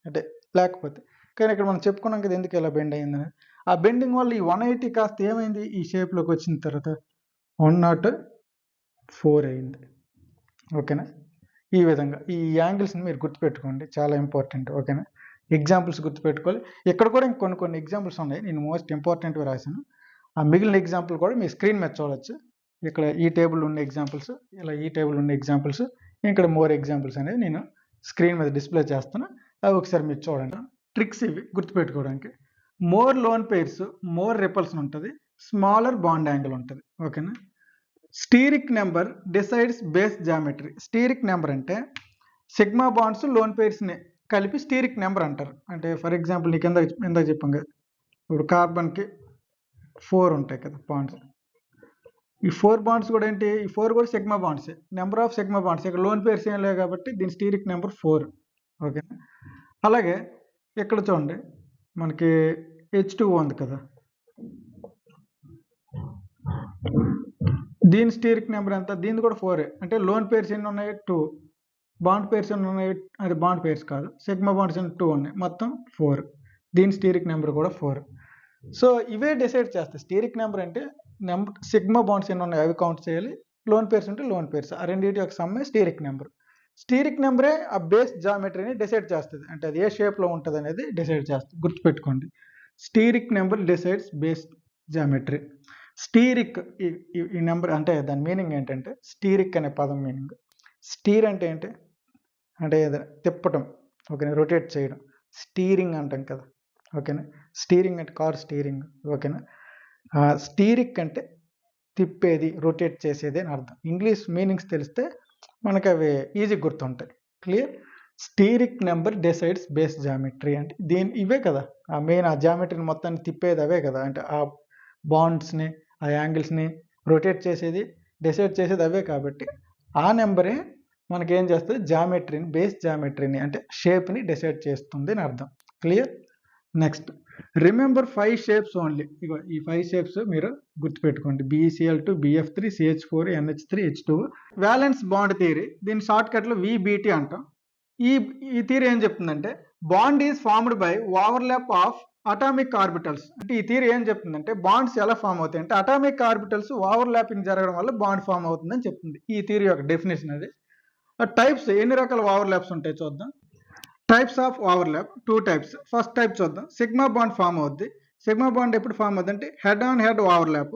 అంటే లేకపోతే, కానీ ఇక్కడ మనం చెప్పుకున్నాం కదా ఎందుకు ఇలా బెండ్ అయిందని. ఆ బెండింగ్ వల్ల ఈ 180 కాస్త ఏమైంది, ఈ షేప్లోకి వచ్చిన తర్వాత 104 అయింది. ఓకేనా, ఈ విధంగా ఈ యాంగిల్స్ని మీరు గుర్తుపెట్టుకోండి, చాలా ఇంపార్టెంట్. ఓకేనా, ఎగ్జాంపుల్స్ గుర్తుపెట్టుకోవాలి. ఇక్కడ కూడా కొన్ని ఎగ్జాంపుల్స్ ఉన్నాయి, నేను మోస్ట్ ఇంపార్టెంట్గా రాశాను. ఆ మిగిలిన ఎగ్జాంపుల్ కూడా మీ స్క్రీన్ మీద చూడవచ్చు. ఇక్కడ ఈ టేబుల్ ఉన్న ఎగ్జాంపుల్స్, ఇలా ఈ టేబుల్ ఉన్న ఎగ్జాంపుల్స్, ఇక్కడ మోర్ ఎగ్జాంపుల్స్ అనేది నేను స్క్రీన్ మీద డిస్ప్లే చేస్తాను, అవి ఒకసారి మీరు చూడండి. ట్రిక్స్ ఇవి గుర్తుపెట్టుకోవడానికి. More lone pairs more repulsion ఉంటుంది, స్మాలర్ బాండ్ యాంగిల్ ఉంటుంది. ఓకేనా, steric number decides base geometry. Steric number అంటే సిగ్మా బాండ్స్ లోన్ పెయిర్స్ని కలిపి స్టీరిక్ నెంబర్ అంటారు. అంటే ఫర్ ఎగ్జాంపుల్ నీకు ఎంత చెప్పాం కదా, ఇప్పుడు కార్బన్కి 4 ఉంటాయి కదా బాండ్స్, ఈ 4 బాండ్స్ కూడా ఏంటి, ఈ 4 కూడా sigma bonds, number of sigma bonds. ఇక్కడ లోన్ పేర్స్ ఏం లేవు కాబట్టి దీని స్టీరిక్ నెంబర్ 4. ఓకేనా, అలాగే ఇక్కడ చూడండి మనకి H2O ఉంది కదా, దీని స్టీరిక్ నెంబర్ ఎంత, దీని కూడా 4. అంటే లోన్ పేర్స్ ఎన్ని ఉన్నాయి, 2. బాండ్ పేర్స్ ఎన్ని ఉన్నాయి, అది బాండ్ పేర్స్ కాదు, సిగ్మా బాండ్స్ ఎన్ని 2 ఉన్నాయి, మొత్తం 4. దీని స్టీరిక్ నెంబర్ కూడా 4. సో ఇవే డిసైడ్ చేస్తాయి. స్టీరిక్ నెంబర్ అంటే సిగ్మా బాండ్స్ ఎన్ని ఉన్నాయి అవి కౌంట్ చేయాలి, లోన్ పేర్స్ ఉంటే లోన్ పేర్స్, ఆ రెండింటి యొక్క సమ్మే స్టీరిక్ నెంబర్. స్టీరిక్ నెంబరే ఆ బేస్ జామెట్రీని డిసైడ్ చేస్తుంది, అంటే అది ఏ షేప్లో ఉంటుంది అనేది డిసైడ్ చేస్తుంది. గుర్తుపెట్టుకోండి, steric number decides base geometry. Steric ఈ నెంబర్ అంటే దాని మీనింగ్ ఏంటంటే, స్టీరిక్ అనే పదం మీనింగ్, స్టీర్ అంటే ఏంటి అంటే తిప్పటం, ఓకేనా, రొటేట్ చేయడం, స్టీరింగ్ అంటాం కదా. ఓకేనా, స్టీరింగ్ అంటే కార్ స్టీరింగ్. ఓకేనా, స్టీరిక్ అంటే తిప్పేది, రొటేట్ చేసేది అని అర్థం. ఇంగ్లీష్ మీనింగ్స్ తెలిస్తే మనకు అవి ఈజీ గుర్తుంటాయి. Clear, steric number decides base geometry అంటే ఇవే కదా ఆ మెయిన్, ఆ జామెట్రీని మొత్తాన్ని తిప్పేది అవే కదా, అంటే ఆ బాండ్స్ని ఆ యాంగిల్స్ని రొటేట్ చేసేది డిసైడ్ చేసేది అవే. కాబట్టి ఆ నెంబరే మనకేం చేస్తుంది, జామెట్రీని బేస్ జామెట్రీని అంటే షేప్ని డిసైడ్ చేస్తుంది అని అర్థం. Clear, next remember 5 shapes only. ఇగో ఈ 5 షేప్స్ మీరు గుర్తుపెట్టుకోండి, BeCl2 BF3 CH4 NH3 H2. Valence bond theory, దీని షార్ట్ కట్లో VBT అంటాం. ఈ థియరీ ఏం చెప్తుందంటే, bond is formed by overlap of atomic orbitals. అంటే ఈ థియరీ ఏం చెప్తుందంటే, బాండ్స్ ఎలా ఫామ్ అవుతాయి అంటే అటామిక్ ఆర్బిటల్స్ ఓవర్లాపింగ్ జరగడం వల్ల బాండ్ ఫామ్ అవుతుందని చెప్తుంది. ఈ థియరీ యొక్క డెఫినేషన్ అది. టైప్స్, ఎన్ని రకాల ఓవర్లాప్స్ ఉంటాయి చూద్దాం. Types of overlap 2 types. First type చూద్దాం, సిగ్మా బాండ్ ఫామ్ అవుద్ది. సిగ్మా బాండ్ ఎప్పుడు ఫామ్ అవుద్ది అంటే హెడ్ ఆన్ హెడ్ ఓవర్లాప్.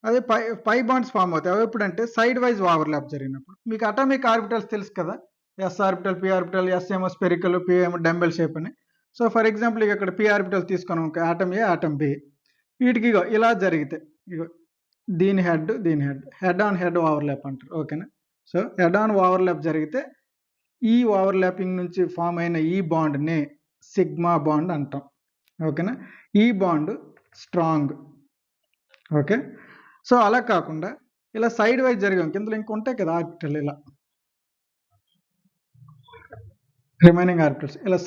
అదే పై బాండ్స్ ఫామ్ అవుతాయి, అవి ఎప్పుడంటే సైడ్ వైజ్ ఓవర్లాప్ జరిగినప్పుడు. మీకు అటామిక్ ఆర్బిటల్స్ తెలుసు కదా, S orbital, P orbital, S ఏమో స్పెరికల్, P ఏమో డంబెల్ షేప్ అని. సో ఫర్ ఎగ్జాంపుల్ ఇక్కడ P ఆర్బిటల్ తీసుకున్నాం, ఆటమ్ A ఆటమ్ B, వీటికి ఇగో ఇలా జరిగితే ఇగో దీని హెడ్ ఆన్ హెడ్ ఓవర్లాప్ అంటారు. ఓకేనా, సో హెడ్ ఆన్ ఓవర్లాప్ జరిగితే ఈ ఓవర్లాపింగ్ నుంచి ఫామ్ అయిన ఈ బాండ్ని సిగ్మా బాండ్ అంటాం. ఓకేనా, ఈ బాండ్ స్ట్రాంగ్. ఓకే, సో అలా కాకుండా ఇలా సైడ్ వైజ్ జరిగాం, కిందలో ఇంక ఉంటాయి కదా ఆర్బిటల్, ఇలా రిమైనింగ్ ఆర్బిటల్స్ ఇలా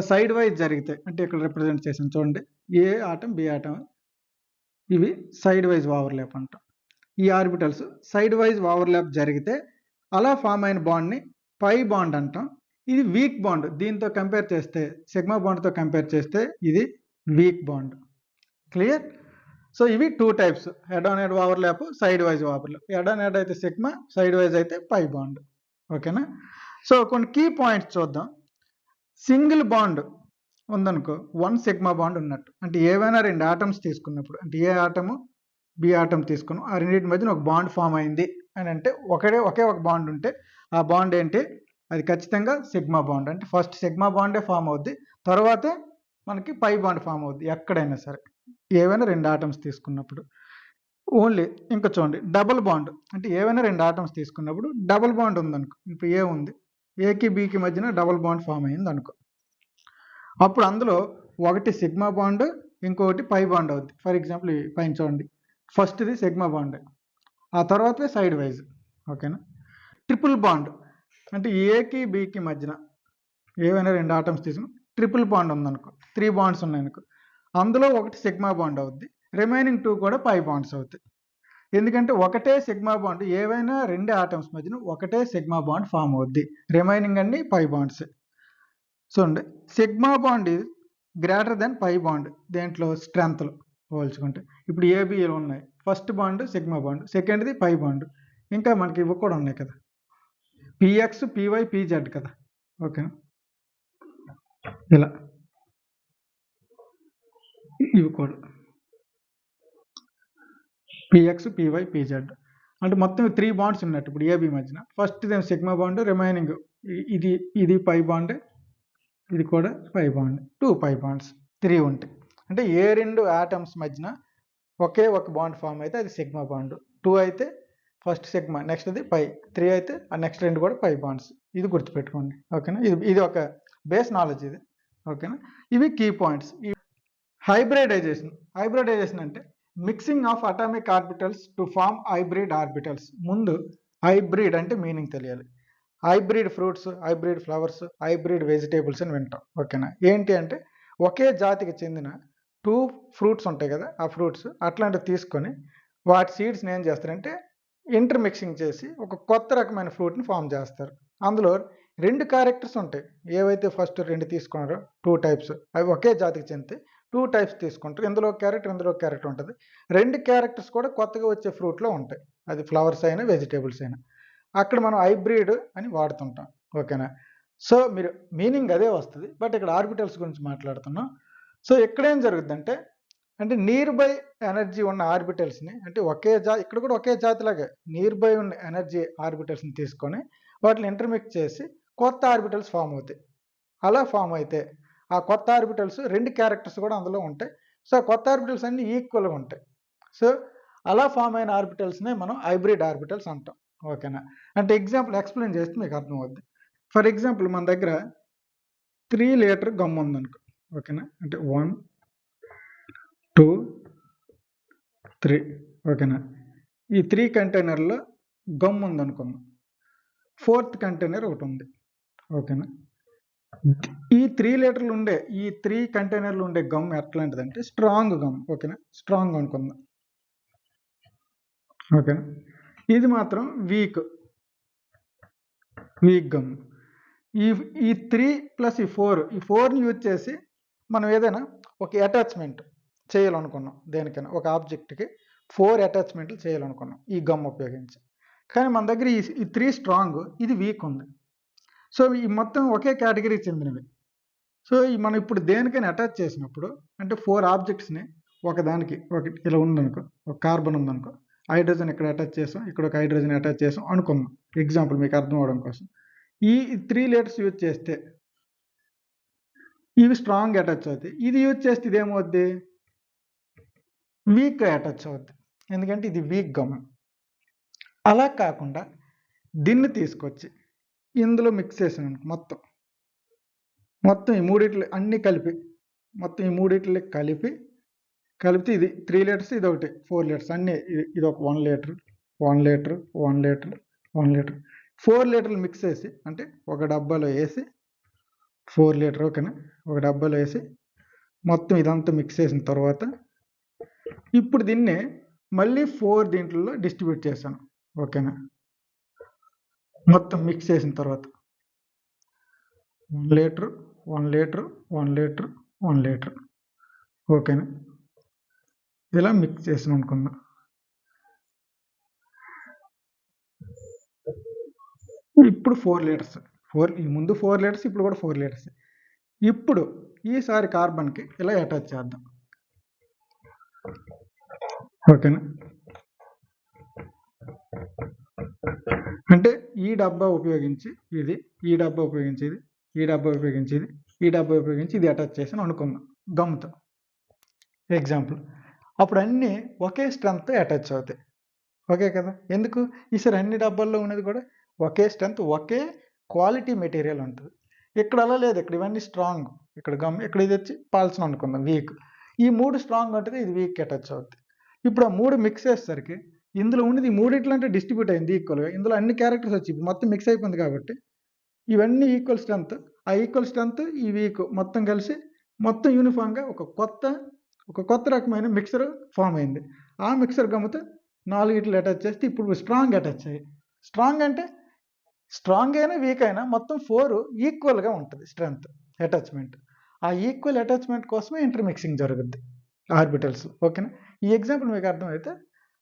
సైడ్ వైజ్ జరిగితే అంటే ఇక్కడ రిప్రజెంట్ చేసాం చూడండి, ఏ ఆటం బి ఆటం, ఇవి సైడ్ వైజ్ ఓవర్లాప్ అంటాం. ఈ ఆర్బిటల్స్ సైడ్ వైజ్ ఓవర్లాప్ జరిగితే అలా ఫామ్ అయిన బాండ్ని పై బాండ్ అంటాం. ఇది వీక్ బాండ్, దీంతో కంపేర్ చేస్తే సిగ్మా బాండ్తో కంపేర్ చేస్తే ఇది వీక్ బాండ్. క్లియర్, సో ఇవి 2 types, head on head overlap, side wise overlap. Head on head అయితే సిగ్మా, సైడ్ వైజ్ అయితే పై బాండ్. ఓకేనా, సో కొన్ని కీ పాయింట్స్ చూద్దాం. సింగిల్ బాండ్ ఉందనుకో 1 సిగ్మా బాండ్ ఉన్నట్టు, అంటే ఏవైనా 2 ఆటమ్స్ తీసుకున్నప్పుడు, అంటే ఏ ఆటము బి ఆటమ్ తీసుకున్నాం, ఆ రెండింటి మధ్యన ఒక బాండ్ ఫామ్ అయింది అని అంటే ఒకే ఒక బాండ్ ఉంటే ఆ బాండ్ ఏంటి, అది ఖచ్చితంగా సిగ్మా బాండ్. అంటే ఫస్ట్ సిగ్మా బాండే ఫామ్ అవుద్ది, తర్వాతే మనకి పై బాండ్ ఫామ్ అవుద్ది ఎక్కడైనా సరే, ఏవైనా 2 ఆటమ్స్ తీసుకున్నప్పుడు. ఓన్లీ ఇంకా చూడండి, డబుల్ బాండ్ అంటే ఏవైనా 2 ఆటమ్స్ తీసుకున్నప్పుడు డబుల్ బాండ్ ఉందనుకో, ఇప్పుడు ఏ ఉంది, ఏకి బికి మధ్యన డబుల్ బాండ్ ఫామ్ అయింది అనుకో, అప్పుడు అందులో ఒకటి సిగ్మా బాండ్, ఇంకొకటి పై బాండ్ అవుద్ది. ఫర్ ఎగ్జాంపుల్ పైన చూడండి, ఫస్ట్ది సిగ్మా బాండ్, ఆ తర్వాతే సైడ్ వైజ్. ఓకేనా, ట్రిపుల్ బాండ్ అంటే ఏకి బికి మధ్యన ఏవైనా 2 ఆటమ్స్ తీసుకుని ట్రిపుల్ బాండ్ ఉందనుకో, 3 బాండ్స్ ఉన్నాయనుకో, అందులో ఒకటి సిగ్మా బాండ్ అవుద్ది, రిమైనింగ్ 2 కూడా పై బాండ్స్ అవుతాయి. ఎందుకంటే ఒకటే సిగ్మా బాండ్, ఏవైనా రెండు ఆటమ్స్ మధ్యన ఒకటే సిగ్మా బాండ్ ఫామ్ అవుద్ది, రిమైనింగ్ అన్ని పై బాండ్స్. చూడండి, sigma bond is greater then pi bond దేంట్లో స్ట్రెంత్లో పోల్చుకుంటే. ఇప్పుడు ఏబిఏలు ఉన్నాయి, ఫస్ట్ బాండ్ సిగ్మా బాండ్, సెకండ్ది పై బాండ్, ఇంకా మనకి ఇవి కూడా ఉన్నాయి కదా, పిఎక్స్ పివై పిజెడ్ కదా. ఓకేనా, ఇలా ఇవి కూడా పిఎక్స్ పివై పిజెడ్ అంటే మొత్తం 3 బాండ్స్ ఉన్నట్టు ఇప్పుడు ఏబి మధ్యన. ఫస్ట్ సిగ్మా బాండ్, రిమైనింగ్ ఇది ఇది పై బాండ్, ఇది కూడా పై బాండ్, 2 పై బాండ్స్ 3 ఉంటాయి. అంటే ఏ రెండు ఆటమ్స్ మధ్యన ఒకే ఒక బాండ్ ఫామ్ అయితే అది సిగ్మా బాండ్. 2 అయితే ఫస్ట్ సిగ్మా, నెక్స్ట్ అది పై, 3 అయితే ఆ నెక్స్ట్ రెండు కూడా పై బాండ్స్. ఇది గుర్తుపెట్టుకోండి. ఓకేనా, ఇది ఒక బేస్ నాలెడ్జ్ ఇది. ఓకేనా, ఇవి కీ పాయింట్స్. హైబ్రిడైజేషన్ అంటే mixing of atomic orbitals to form hybrid orbitals. ముందు హైబ్రిడ్ అంటే మీనింగ్ తెలియాలి. Hybrid fruits, hybrid flowers, hybrid vegetables అని వింటాం. ఓకేనా, ఏంటి అంటే ఒకే జాతికి చెందిన 2 ఫ్రూట్స్ ఉంటాయి కదా, ఆ ఫ్రూట్స్ అట్లాంటివి తీసుకొని వాటి సీడ్స్ని ఏం చేస్తారంటే ఇంటర్మిక్సింగ్ చేసి ఒక కొత్త రకమైన ఫ్రూట్ని ఫామ్ చేస్తారు. అందులో 2 క్యారెక్టర్స్ ఉంటాయి. ఏవైతే ఫస్ట్ 2 తీసుకున్నారో 2 టైప్స్, అవి ఒకే జాతికి చెందితే 2 టైప్స్ తీసుకుంటారు. ఇందులో క్యారెక్టర్ ఉంటుంది. 2 క్యారెక్టర్స్ కూడా కొత్తగా వచ్చే ఫ్రూట్లో ఉంటాయి, అది ఫ్లవర్స్ అయినా వెజిటేబుల్స్ అయినా. అక్కడ మనం హైబ్రిడ్ అని వాడుతుంటాం. ఓకేనా, సో మీరు మీనింగ్ అదే వస్తుంది, బట్ ఇక్కడ ఆర్బిటల్స్ గురించి మాట్లాడుతున్నాం. సో ఎక్కడేం జరుగుద్దంటే, అంటే నియర్ బై ఎనర్జీ ఉన్న ఆర్బిటల్స్ని, అంటే ఇక్కడ కూడా ఒకే జాతిలాగే నియర్ బై ఉన్న ఎనర్జీ ఆర్బిటల్స్ని తీసుకొని వాటిని ఇంటర్మిక్స్ చేసి కొత్త ఆర్బిటల్స్ ఫామ్ అవుతాయి. అలా ఫామ్ అయితే ఆ కొత్త ఆర్బిటల్స్ 2 క్యారెక్టర్స్ కూడా అందులో ఉంటాయి. సో కొత్త ఆర్బిటల్స్ అన్ని ఈక్వల్గా ఉంటాయి. సో అలా ఫామ్ అయిన ఆర్బిటల్స్నే మనం హైబ్రిడ్ ఆర్బిటల్స్ అంటాం. ఓకేనా, అంటే ఎగ్జాంపుల్ ఎక్స్ప్లెయిన్ చేస్తే మీకు అర్థమవుద్ది. ఫర్ ఎగ్జాంపుల్ మన దగ్గర 3 లీటర్ గమ్ ఉందనుకో. ఓకేనా, అంటే 1 2 3. ఓకేనా, ఈ 3 కంటైనర్లో గమ్ ఉందనుకున్నాం. 4th కంటైనర్ ఒకటి ఉంది. ఓకేనా, ఈ 3 లీటర్లు ఉండే ఈ 3 కంటైనర్లు ఉండే గమ్ ఎట్లాంటిదంటే స్ట్రాంగ్ గమ్. ఓకేనా, స్ట్రాంగ్ అనుకుందాం. ఓకేనా, ఇది మాత్రం వీక్ గమ్. ఈ 3 ప్లస్ ఈ 4ని యూజ్ చేసి మనం ఏదైనా ఒక అటాచ్మెంట్ చేయాలనుకున్నాం, దేనికైనా ఒక ఆబ్జెక్ట్కి 4 అటాచ్మెంట్లు చేయాలనుకున్నాం ఈ గమ్ ఉపయోగించి. కానీ మన దగ్గర ఈ 3 స్ట్రాంగ్, ఇది వీక్ ఉంది. సో ఈ మొత్తం ఒకే కేటగిరీకి చెందినవి. సో మనం ఇప్పుడు దేనికైనా అటాచ్ చేసినప్పుడు, అంటే 4 ఆబ్జెక్ట్స్ని ఒకదానికి ఇలా ఉందనుకో, ఒక కార్బన్ ఉందనుకో, హైడ్రోజన్ ఇక్కడ అటాచ్ చేసాం, ఇక్కడ ఒక హైడ్రోజన్ అటాచ్ చేసాం అనుకుందాం, ఎగ్జాంపుల్ మీకు అర్థం అవడం కోసం. ఈ 3 లీటర్స్ యూజ్ చేస్తే ఇవి స్ట్రాంగ్ అటాచ్ అవుతాయి. ఇది యూజ్ చేస్తే ఇది ఏమవుద్ది, వీక్ అటాచ్ అవుద్ది, ఎందుకంటే ఇది వీక్ గమ్. అలా కాకుండా దీన్ని తీసుకొచ్చి ఇందులో మిక్స్ చేసాను మొత్తం ఈ మూడిట్లు అన్నీ కలిపి, మొత్తం ఈ మూడిట్లు కలిపితే ఇది 3 లీటర్స్, ఇది ఒకటి 4 లీటర్స్, అన్నీ ఇది ఒక 1 లీటర్ 1 లీటర్ 1 లీటర్ 1 లీటర్ 4 లీటర్లు మిక్స్ చేసి, అంటే ఒక డబ్బాలో వేసి 4 లీటర్. ఓకేనా, ఒక డబ్బాలో వేసి మొత్తం ఇదంతా మిక్స్ చేసిన తర్వాత ఇప్పుడు దీన్ని మళ్ళీ 4 దీంట్లో డిస్ట్రిబ్యూట్ చేశాను. ఓకేనా, మొత్తం మిక్స్ చేసిన తర్వాత 1 లీటర్ 1 లీటర్ 1 లీటర్ 1 లీటర్. ఓకేనా, ఇలా మిక్స్ చేసిన అనుకుందాం. ఇప్పుడు 4 లీటర్స్, ముందు 4 లీటర్స్, ఇప్పుడు కూడా 4 లీటర్స్. ఇప్పుడు ఈసారి కార్బన్కి ఇలా అటాచ్ చేద్దాం. ఓకేనా, అంటే ఈ డబ్బా ఉపయోగించి ఇది, ఈ డబ్బా ఉపయోగించి ఇది, ఈ డబ్బా ఉపయోగించి ఇది, ఈ డబ్బా ఉపయోగించి ఇది అటాచ్ చేసాను అనుకుందాం గమ్తో, ఎగ్జాంపుల్. అప్పుడు అన్నీ ఒకే స్ట్రెంగ్త్ అటాచ్ అవుతాయి. ఓకే కదా, ఎందుకు ఈసారి అన్ని డబ్బాల్లో ఉన్నది కూడా ఒకే స్ట్రెంగ్త్, ఒకే క్వాలిటీ మెటీరియల్ ఉంటుంది. ఇక్కడ అలా లేదు, ఇక్కడ ఇవన్నీ స్ట్రాంగ్, ఇక్కడ గమ్, ఇక్కడ ఇది వచ్చి పాల్సిన అనుకుందాం వీక్. ఈ 3 స్ట్రాంగ్ ఉంటుంది, ఇది వీక్ అటాచ్ అవుతుంది. ఇప్పుడు ఆ 3 మిక్స్ చేసేసరికి ఇందులో ఉన్నది 3 అంటే డిస్ట్రిబ్యూట్ అయింది ఈక్వల్గా, ఇందులో అన్ని క్యారెక్టర్స్ వచ్చి మొత్తం మిక్స్ అయిపోయింది కాబట్టి ఇవన్నీ ఈక్వల్ స్ట్రెంగ్త్, ఆ ఈక్వల్ స్ట్రెంగ్త్ ఈ వీక్ మొత్తం కలిసి మొత్తం యూనిఫామ్గా ఒక కొత్త రకమైన మిక్సర్ ఫామ్ అయింది. ఆ మిక్సర్ గమ్ముతో 4 ఇట్లు అటాచ్ చేస్తే ఇప్పుడు స్ట్రాంగ్ అటాచ్ అయ్యాయి. స్ట్రాంగ్ అంటే స్ట్రాంగ్ అయినా వీక్ అయినా మొత్తం 4 ఈక్వల్గా ఉంటుంది స్ట్రెంగ్త్ అటాచ్మెంట్. ఆ ఈక్వల్ అటాచ్మెంట్ కోసమే ఇంటర్మిక్సింగ్ జరుగుద్ది ఆర్బిటల్స్. ఓకేనా? ఈ ఎగ్జాంపుల్ మీకు అర్థమైతే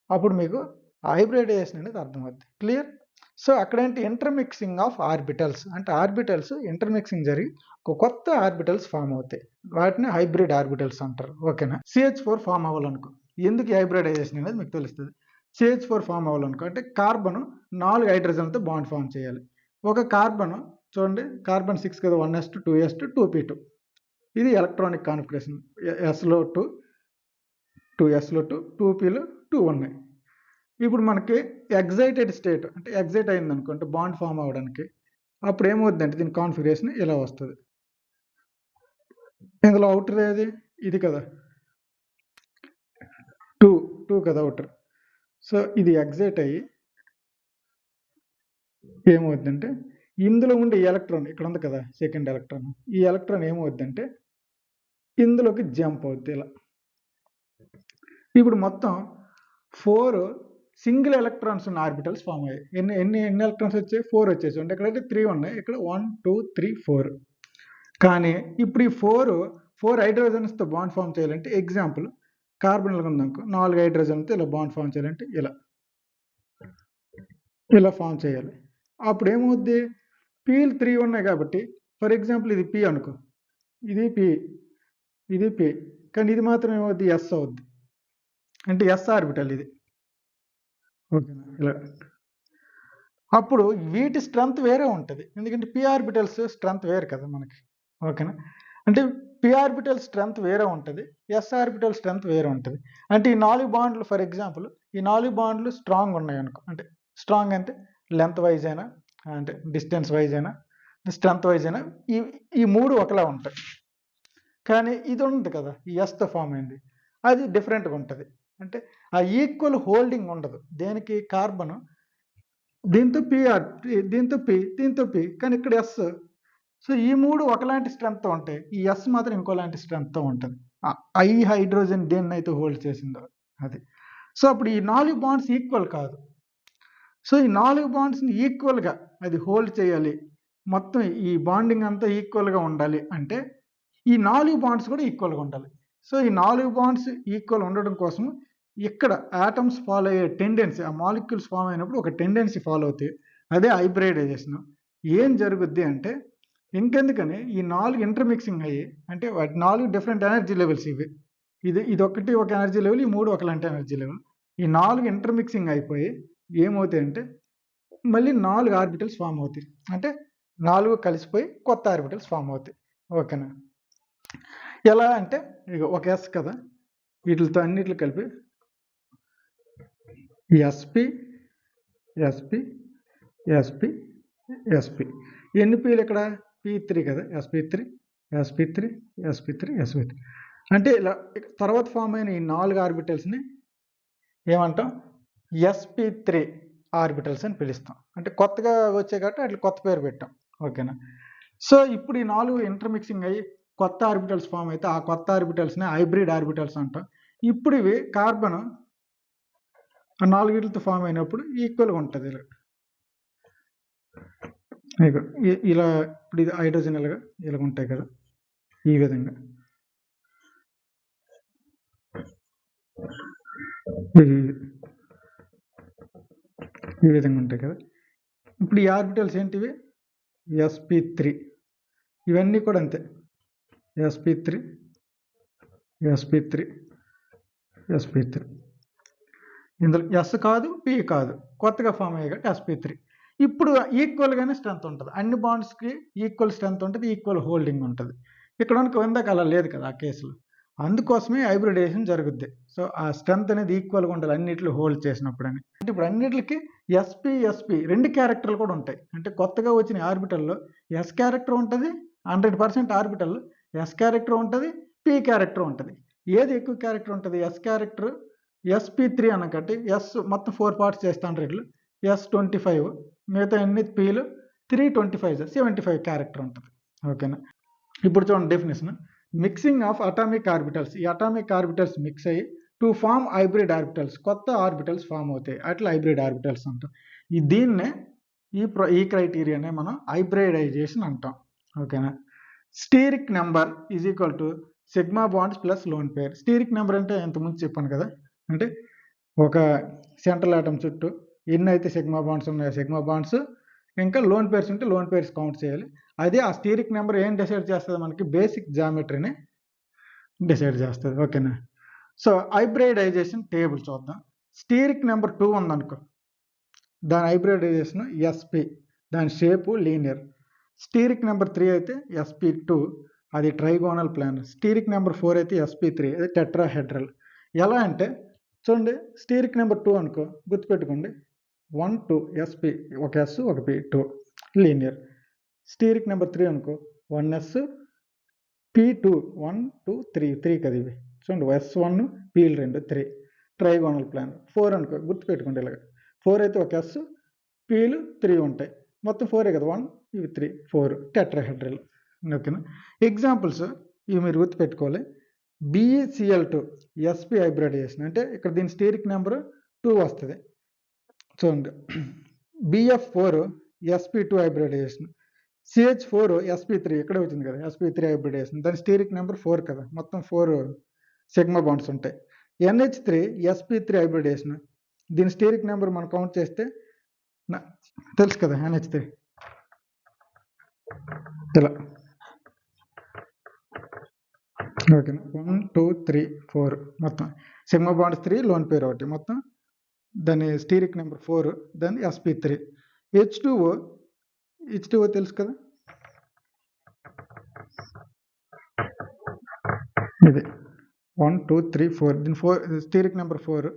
అప్పుడు మీకు హైబ్రిడైజేషన్ అనేది అర్థమవుద్ది. క్లియర్? సో అక్కడేంటి ఇంటర్మిక్సింగ్ ఆఫ్ ఆర్బిటల్స్ అంటే ఆర్బిటల్స్ ఇంటర్మిక్సింగ్ జరిగి ఒక కొత్త ఆర్బిటల్స్ ఫామ్ అవుతాయి. వాటిని హైబ్రిడ్ ఆర్బిటల్స్ అంటారు. ఓకేనా? CH4 ఫామ్ అవ్వాలనుకో, ఎందుకు హైబ్రిడైజేషన్ అనేది మీకు తెలుస్తుంది. CH4 ఫామ్ అవ్వాలనుకో అంటే కార్బన్ 4 హైడ్రోజన్లతో బాండ్ ఫామ్ చేయాలి. ఒక కార్బన్ చూడండి, కార్బన్ 6 కదా, 1s2 2s2 2p2. ఇది ఎలక్ట్రానిక్ కాన్ఫిగరేషన్. sలో 2 2sలో 2 2pలో 2 ఉన్నాయి. ఇప్పుడు మనకి ఎగ్జైటెడ్ స్టేట్ అంటే ఎగ్జైట్ అయింది అనుకుంటే బాండ్ ఫామ్ అవ్వడానికి, అప్పుడు ఏమవుతుందంటే దీని కాన్ఫిగరేషన్ ఇలా వస్తుంది. ఇందులో అవుటర్ ఏది, ఇది కదా, 2 కదా అవుటర్. సో ఇది ఎగ్జైట్ అయ్యి ఏమవుతుందంటే ఇందులో ఉండే ఎలక్ట్రాన్ ఇక్కడ ఉంది కదా, సెకండ్ ఎలక్ట్రాన్, ఈ ఎలక్ట్రాన్ ఏమవుతుందంటే ఇందులోకి జంప్ అవుద్ది ఇలా. ఇప్పుడు మొత్తం 4 సింగిల్ ఎలక్ట్రాన్స్ ఉన్న ఆర్బిటల్స్ ఫామ్ అయ్యాయి. ఎన్ని ఎలక్ట్రాన్స్ వచ్చాయి? 4 వచ్చేసి అంటే ఇక్కడైతే 3 ఉన్నాయి, ఇక్కడ 1 2 3 4. కానీ ఇప్పుడు ఈ 4 హైడ్రోజన్స్తో బాండ్ ఫామ్ చేయాలంటే ఎగ్జాంపుల్ కార్బన్ ఉందనుకో, 4 హైడ్రోజన్తో ఇలా బాండ్ ఫామ్ చేయాలంటే ఇలా ఫామ్ చేయాలి. అప్పుడు ఏమవుద్ది? పీలు 3 ఉన్నాయి కాబట్టి ఫర్ ఎగ్జాంపుల్ ఇది పి అనుకో, ఇది పి, కానీ ఇది మాత్రం ఏమవుద్ది? ఎస్ అవుద్ది. అంటే ఎస్ ఆర్బిటల్ ఇది. ఓకేనా? ఇలా అప్పుడు వీటి స్ట్రెంత్ వేరే ఉంటుంది, ఎందుకంటే పి ఆర్బిటల్స్ స్ట్రెంత్ వేరు కదా మనకి. ఓకేనా? అంటే పి ఆర్బిటల్ స్ట్రెంత్ వేరే ఉంటుంది, ఎస్ ఆర్బిటల్ స్ట్రెంత్ వేరే ఉంటుంది. అంటే ఈ 4 బాండ్లు ఫర్ ఎగ్జాంపుల్ ఈ 4 బాండ్లు స్ట్రాంగ్ ఉన్నాయి అనుకో, అంటే స్ట్రాంగ్ అంటే లెంత్ వైజ్ అయినా అంటే డిస్టెన్స్ వైజ్ అయినా స్ట్రెంత్ వైజ్ అయినా ఈ 3 ఒకలా ఉంటాయి. కానీ ఇది ఉంది కదా, ఈ ఎస్తో ఫామ్ అయింది, అది డిఫరెంట్గా ఉంటుంది. అంటే ఆ ఈక్వల్ హోల్డింగ్ ఉండదు. దేనికి? కార్బన్ దీంతో పిఆర్, దీంతో పి, కానీ ఇక్కడ ఎస్. సో ఈ 3 ఒకలాంటి స్ట్రెంగ్త్తో ఉంటాయి, ఈ ఎస్ మాత్రం ఇంకోలాంటి స్ట్రెంగ్త్తో ఉంటుంది. ఐ హైడ్రోజన్ దేన్ని అయితే హోల్డ్ చేసిందో అది. సో అప్పుడు ఈ 4 బాండ్స్ ఈక్వల్ కాదు. సో ఈ 4 బాండ్స్ని ఈక్వల్గా అది హోల్డ్ చేయాలి, మొత్తం ఈ బాండింగ్ అంతా ఈక్వల్గా ఉండాలి అంటే ఈ 4 బాండ్స్ కూడా ఈక్వల్గా ఉండాలి. సో ఈ 4 బాండ్స్ ఈక్వల్ ఉండడం కోసం ఇక్కడ ఆటమ్స్ ఫాలో అయ్యే టెండెన్సీ, ఆ మాలిక్యూల్స్ ఫామ్ అయినప్పుడు ఒక టెండెన్సీ ఫాలో అవుతాయి, అదే హైబ్రిడైజేషన్. ఏం జరుగుద్ది అంటే ఇంకెందుకని ఈ 4 ఇంటర్మిక్సింగ్ అయ్యి, అంటే వాటి 4 డిఫరెంట్ ఎనర్జీ లెవెల్స్ ఇవి, ఇది ఒకటి ఒక ఎనర్జీ లెవెల్, ఈ 3 ఒకలాంటి ఎనర్జీ లెవెల్. ఈ 4 ఇంటర్మిక్సింగ్ అయిపోయి ఏమవుతాయి అంటే మళ్ళీ 4 ఆర్బిటల్స్ ఫామ్ అవుతాయి, అంటే 4 కలిసిపోయి కొత్త ఆర్బిటల్స్ ఫామ్ అవుతాయి. ఓకేనా? ఎలా అంటే ఇక ఒక ఎస్ కదా, వీటితో అన్నిట్లు కలిపి ఎస్పి ఎస్పి ఎస్పి ఎస్పి. ఎన్ని పీలు ఇక్కడ? P3 కదా, sp3 sp3 sp3 sp3. అంటే ఇలా తర్వాత ఫామ్ అయిన ఈ 4 ఆర్బిటల్స్ని ఏమంటాం? sp3 ఆర్బిటల్స్ అని పిలుస్తాం. అంటే కొత్తగా వచ్చాయి కాబట్టి అట్లా కొత్త పేరు పెట్టాం. ఓకేనా? సో ఇప్పుడు ఈ 4 ఇంటర్మిక్సింగ్ అయ్యి కొత్త ఆర్బిటల్స్ ఫామ్ అయితే ఆ కొత్త ఆర్బిటల్స్ని హైబ్రిడ్ ఆర్బిటల్స్ అంటాం. ఇప్పుడు ఇవి కార్బన్ 4 వీటితో ఫామ్ అయినప్పుడు ఈక్వల్గా ఉంటుంది ఇలా. ఇప్పుడు ఇది హైడ్రోజన్ ఇలా ఉంటాయి కదా, ఈ విధంగా ఉంటాయి కదా. ఇప్పుడు ఈ ఆర్బిటల్స్ ఏంటివి? sp3. ఇవన్నీ కూడా అంతే, sp3 sp3 sp3. ఇందులో ఎస్ కాదు, పి కాదు, కొత్తగా ఫామ్ అయ్యాయి కాబట్టి sp3. ఇప్పుడు ఈక్వల్గానే స్ట్రెంత్ ఉంటుంది, అన్ని బాండ్స్కి ఈక్వల్ స్ట్రెంత్ ఉంటుంది, ఈక్వల్ హోల్డింగ్ ఉంటుంది. ఇక్కడ ఇందాక అలా లేదు కదా ఆ కేసులో, అందుకోసమే హైబ్రిడైజేషన్ జరుగుద్ది. సో ఆ స్ట్రెంత్ అనేది ఈక్వల్గా ఉండాలి అన్నిట్లో హోల్డ్ చేసినప్పుడు అని. అంటే ఇప్పుడు అన్నిటికి sp 2 క్యారెక్టర్లు కూడా ఉంటాయి. అంటే కొత్తగా వచ్చిన ఆర్బిటల్లో ఎస్ క్యారెక్టర్ ఉంటుంది, 100% ఆర్బిటల్ ఎస్ క్యారెక్టర్ ఉంటుంది, పి క్యారెక్టర్ ఉంటుంది. ఏది ఎక్కువ క్యారెక్టర్ ఉంటుంది? Yes character. sp3 అనకంటే ఎస్ మొత్తం 4 పార్ట్స్ చేస్తాను ఇట్లు, s25, మిగతా అన్ని పీలు 325 75 క్యారెక్టర్ ఉంటుంది. ఓకేనా? ఇప్పుడు చూడండి definition, mixing of atomic orbitals. ఈ అటామిక్ ఆర్బిటల్స్ మిక్స్ అయ్యి టు ఫామ్ హైబ్రిడ్ ఆర్బిటల్స్, కొత్త ఆర్బిటల్స్ ఫామ్ అవుతాయి, అట్లా హైబ్రిడ్ ఆర్బిటల్స్ అంటాం. దీన్నే ఈ క్రైటీరియానే మనం హైబ్రిడైజేషన్ అంటాం. ఓకేనా. Steric number is equal to sigma bonds plus lone pair. Steric number అంటే ఇంతకుముందు చెప్పాను కదా, అంటే ఒక సెంట్రల్ ఆటమ్ చుట్టూ ఎన్ని అయితే సిగ్మా బాండ్స్ ఉన్నాయో సిగ్మా బాండ్స్, ఇంకా లోన్ పేర్స్ ఉంటే లోన్ పేర్స్ కౌంట్ చేయాలి. అదే ఆ స్టీరిక్ నెంబర్ ఏం డిసైడ్ చేస్తుంది, మనకి బేసిక్ జామెట్రీని డిసైడ్ చేస్తుంది. ఓకేనా. సో హైబ్రిడైజేషన్ టేబుల్ చూద్దాం. స్టీరిక్ నెంబర్ 2 ఉందనుకో, దాని హైబ్రిడైజేషన్ SP, దాని షేపు లీనియర్. స్టీరిక్ నెంబర్ 3 అయితే SP2, అది ట్రైగోనల్ ప్లాన్. స్టీరిక్ నెంబర్ 4 అయితే SP3, అది టెట్రాహెడ్రల్. ఎలా అంటే చూడండి, స్టీరిక్ నెంబర్ 2 అనుకో, గుర్తుపెట్టుకోండి 1 2 SP, ఒక S ఒక P, 2 లీనియర్. స్టీరిక్ నెంబర్ 3 అనుకో 1S P2 1 2 3 కదా ఇవి. చూడండి S1 Pలు 2 3 ట్రైగోనల్ ప్లాన్. 4 అనుకో, గుర్తుపెట్టుకోండి ఇలాగ 4 అయితే ఒక S Pలు 3 ఉంటాయి, మొత్తం 4 కదా, 1 ఇవి 3 4 టెట్రాహెడ్రల్. ఓకేనా. ఎగ్జాంపుల్స్ ఇవి మీరు గుర్తుపెట్టుకోవాలి. BeCl2 SP హైబ్రిడైజేషన్ అంటే ఇక్కడ దీని స్టీరిక్ నెంబర్ 2 వస్తుంది. చూడండి BF4 SP2 hybridisation. CH4 SP3 ఇక్కడ వచ్చింది కదా, SP3 హైబ్రిడైజేషన్, దాని స్టీరిక్ నెంబర్ 4 కదా, మొత్తం 4 సిగ్మా బాండ్స్ ఉంటాయి. NH3 SP3 హైబ్రిడైజేషన్, దీని స్టీరిక్ నెంబర్ మనం కౌంట్ చేస్తే తెలుసు కదా, NH3 ఇలా. ఓకేనా. 1 2 3 4 మొత్తం సిగ్మా బాండ్స్ 3, లోన్ పేర్ ఒకటి, మొత్తం దాని స్టీరిక్ నెంబర్ 4, దాని SP3. H2O తెలుసు కదా, ఇది 1 2 3 4, దీని 4 స్టీరిక్ నెంబర్ 4,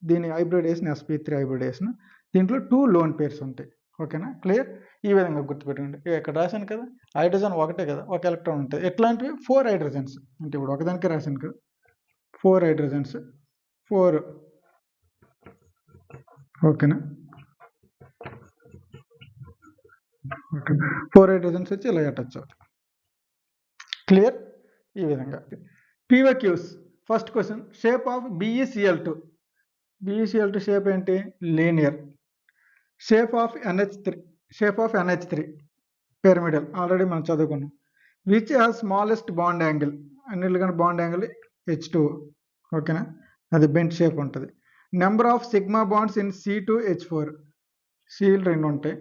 దీని హైబ్రిడైజేషన్ SP3 హైబ్రిడైజేషన్. దీంట్లో 2 లోన్ పేర్స్ ఉంటాయి. ఓకేనా. క్లియర్. ఈ విధంగా గుర్తుపెట్టుకోండి. ఇక్కడ రాశాను కదా, హైడ్రోజన్ ఒకటే కదా, ఒక ఎలక్ట్రాన్ ఉంటుంది. ఎట్లాంటివి 4 హైడ్రోజన్స్ అంటే ఇప్పుడు ఒకదానికే రాశాను కదా, 4 హైడ్రోజన్స్ 4. ఓకేనా. 4 హైడ్రోజన్స్ వచ్చి ఇలా అటాచ్ అవుతాయి. క్లియర్. ఈ విధంగా PYQs. First question, shape of BeCl2. BeCl2 shape ఏంటి, linear. Shape of NH3 pyramidal, already మనం చదువుకున్నాం. Which has smallest bond angle, అన్నిటికన్నా బాండ్ యాంగిల్ H2O. ఓకేనా, అది బెంట్ షేప్ ఉంటుంది. Number of sigma bonds in C2H4, Cలు 2 ఉంటాయి.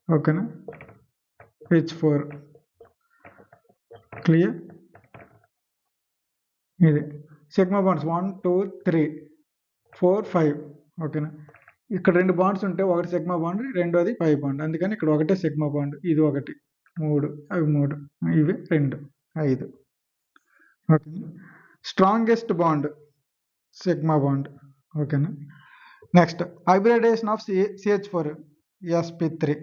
ఓకేనా, H4. క్లియర్. ఇది సిగ్మా బాండ్స్ 1 2 3 4 5. ఓకేనా, ఇక్కడ 2 బాండ్స్ ఉంటే ఒకటి సిగ్మా బాండ్, రెండోది పై బాండ్, అందుకని ఇక్కడ ఒకటే సిగ్మా బాండ్, ఇది ఒకటి 3, అవి 3, ఇవి 2 5. ఓకేనా. Strongest bond sigma bond. ఓకేనా. Next hybridization of CH4 SP3,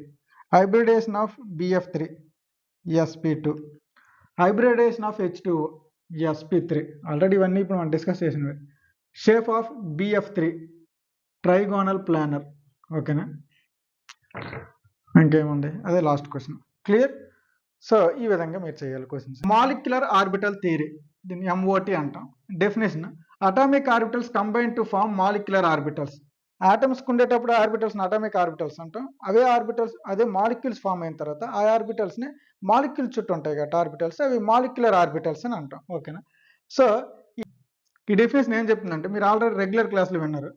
hybridization of BF3 SP2, hybridization of H2O SP3. Already ఇవన్నీ ఇప్పుడు మనం డిస్కస్ చేసినవి. Shape of BF3 trigonal planar. ఓకేనా. ఇంకేముంది, అదే లాస్ట్ క్వశ్చన్. క్లియర్. సో ఈ విధంగా మీరు చేయాలి క్వశ్చన్స్. మాలిక్యులర్ ఆర్బిటల్ థియరీ, దీన్ని MOT అంటాం. Definition, atomic orbitals combine to form molecular orbitals. Atoms ఉండేటప్పుడు ఆర్బిటల్స్ అటామిక్ ఆర్బిటల్స్ అంటాం. అవే ఆర్బిటల్స్, అదే మాలిక్యూల్స్ ఫామ్ అయిన తర్వాత ఆ ఆర్బిటల్స్ ని మాలిక్యూల్ చుట్టూ ఉంటాయి కదా ఆర్బిటల్స్, అవి మాలిక్యులర్ ఆర్బిటల్స్ అని అంటాం. ఓకేనా. సో ఈ డెఫినేషన్ ఏం చెప్తుందంటే, మీరు ఆల్రెడీ రెగ్యులర్ క్లాస్లో విన్నారు.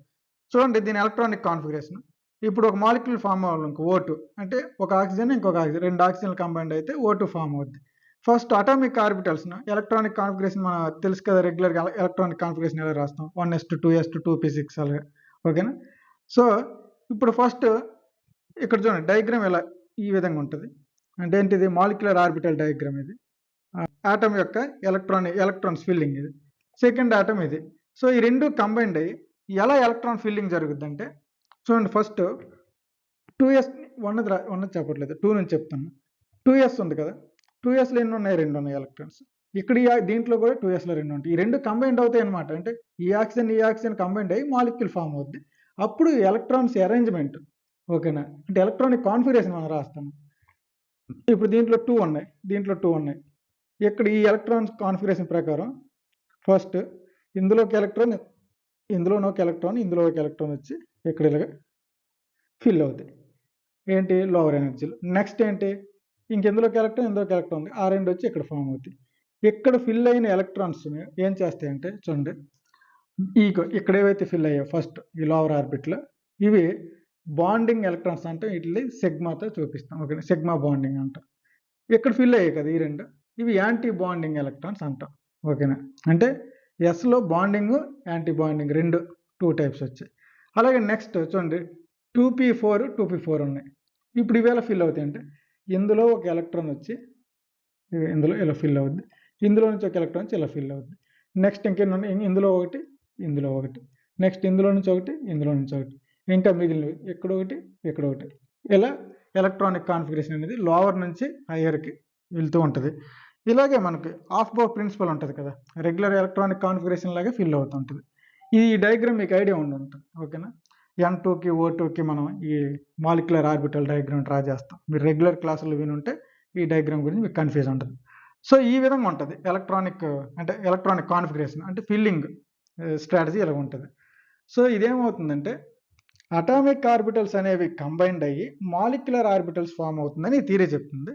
చూడండి, దీని ఎలక్ట్రానిక్ కాన్ఫిగరేషన్. ఇప్పుడు ఒక మాలిక్యూల్ ఫామ్ అవ్వాలి, ఇంకో O2 అంటే ఒక ఆక్సిజన్ ఇంకొక ఆక్సిజన్, 2 ఆక్సిజన్లు కంబైండ్ అయితే O2 ఫామ్ అవుద్ది. First atomic orbitals electronic configuration మన తెలుసు కదా, రెగ్యులర్గా ఎలక్ట్రానిక్ కాన్ఫిగరేషన్ ఎలా రాస్తాం, 1s2 2s2 2p6 అలాగా. ఓకేనా. సో ఇప్పుడు ఫస్ట్ ఇక్కడ చూడండి, డయాగ్రామ్ ఎలా ఈ విధంగా ఉంటుంది అంటే ఏంటిది, మాలిక్యులర్ ఆర్బిటల్ డయాగ్రామ్. ఇది ఆటమ్ యొక్క ఎలక్ట్రాన్స్ ఫిల్లింగ్. ఇది సెకండ్ ఆటమ్ ఇది. సో ఈ రెండు కంబైండ్ అయ్యి ఎలా ఎలక్ట్రాన్ ఫిల్లింగ్ జరుగుద్ది అంటే, చూడండి ఫస్ట్ 2s, 1 చెప్పట్లేదు, 2 నుంచి చెప్తాను. 2s ఉంది కదా, 2sలో ఎన్ని ఉన్నాయి, 2 ఉన్నాయి ఎలక్ట్రాన్స్. ఇక్కడ దీంట్లో కూడా 2sలో 2 ఉంటాయి. ఈ రెండు కంబైండ్ అవుతాయి అనమాట. అంటే ఈ ఆక్సిజన్ కంబైండ్ అయ్యి మాలిక్యూల్ ఫామ్ అవుద్ది. అప్పుడు ఎలక్ట్రాన్స్ అరేంజ్మెంట్. ఓకేనా, అంటే ఎలక్ట్రానిక్ కాన్ఫిగరేషన్ మనం రాస్తాము. ఇప్పుడు దీంట్లో 2 ఉన్నాయి, దీంట్లో 2 ఉన్నాయి. ఇక్కడ ఈ ఎలక్ట్రాన్స్ కాన్ఫిగరేషన్ ప్రకారం ఫస్ట్ ఇందులోకి ఎలక్ట్రాన్, ఇందులోనో ఒక ఎలక్ట్రాన్, ఇందులో ఒక ఎలక్ట్రాన్ వచ్చి ఇక్కడ ఇలాగ ఫిల్ అవుతాయి. ఏంటి? లోవర్ ఎనర్జీలో. నెక్స్ట్ ఏంటి? ఇంకెందులోకి ఎలక్ట్రాన్, ఇందులోకి ఎలక్ట్రాన్ ఉంది. ఆ రెండు వచ్చి ఇక్కడ ఫామ్ అవుతాయి. ఇక్కడ ఫిల్ అయిన ఎలక్ట్రాన్స్ ఏం చేస్తాయంటే చూడండి, ఇక్కడ ఏవైతే ఫిల్ అయ్యాయో ఫస్ట్ ఈ లోవర్ ఆర్బిట్లో, ఇవి బాండింగ్ ఎలక్ట్రాన్స్ అంటే వీటిని సిగ్మాతో చూపిస్తాం. ఓకే, సిగ్మా బాండింగ్ అంటాం. ఇక్కడ ఫిల్ అయ్యాయి కదా ఈ రెండు, ఇవి యాంటీ బాండింగ్ ఎలక్ట్రాన్స్ అంటాం. ఓకేనా? అంటే ఎస్లో బాండింగ్, యాంటీ బాండింగ్ రెండు 2 టైప్స్ వచ్చాయి. అలాగే నెక్స్ట్ చూడండి 2p4 2p4 ఉన్నాయి. ఇప్పుడు ఇవేళ ఫిల్ అవుతాయి అంటే ఇందులో ఒక ఎలక్ట్రాన్ వచ్చి ఇందులో ఇలా ఫిల్ అవుద్ది, ఇందులో నుంచి ఒక ఎలక్ట్రాన్ వచ్చి ఇలా ఫిల్ అవుద్ది. నెక్స్ట్ ఇంకేంటంటే ఇందులో ఒకటి, ఇందులో ఒకటి, నెక్స్ట్ ఇందులో నుంచి ఒకటి, ఇందులో నుంచి ఒకటి, ఇంకా మిగిలినవి ఇక్కడ ఒకటి, ఇక్కడ ఒకటి. ఇలా ఎలక్ట్రానిక్ కాన్ఫిగరేషన్ అనేది లోవర్ నుంచి హయ్యర్కి వెళ్తూ ఉంటుంది. ఇలాగే మనకి ఆఫ్ బో ప్రిన్సిపల్ ఉంటుంది కదా, రెగ్యులర్ ఎలక్ట్రానిక్ కాన్ఫిగరేషన్ లాగే ఫిల్ అవుతుంటుంది. ఈ డయాగ్రామ్ మీకు ఐడియా ఉండి ఉంటుంది. ఓకేనా? N2కి O2కి మనం ఈ మాలిక్యులర్ ఆర్బిటల్ డయాగ్రామ్ డ్రా చేస్తాం. మీరు రెగ్యులర్ క్లాసులు వినుంటే ఈ డయాగ్రామ్ గురించి మీకు కన్ఫ్యూజ్ ఉంటుంది. సో ఈ విధంగా ఉంటుంది ఎలక్ట్రానిక్ కాన్ఫిగరేషన్ అంటే ఫిల్లింగ్ స్ట్రాటజీ ఇలా ఉంటుంది. సో ఇదేమవుతుందంటే అటామిక్ ఆర్బిటల్స్ అనేవి కంబైన్డ్ అయ్యి మాలిక్యులర్ ఆర్బిటల్స్ ఫామ్ అవుతుందని ఈ థియరీ చెప్తుంది.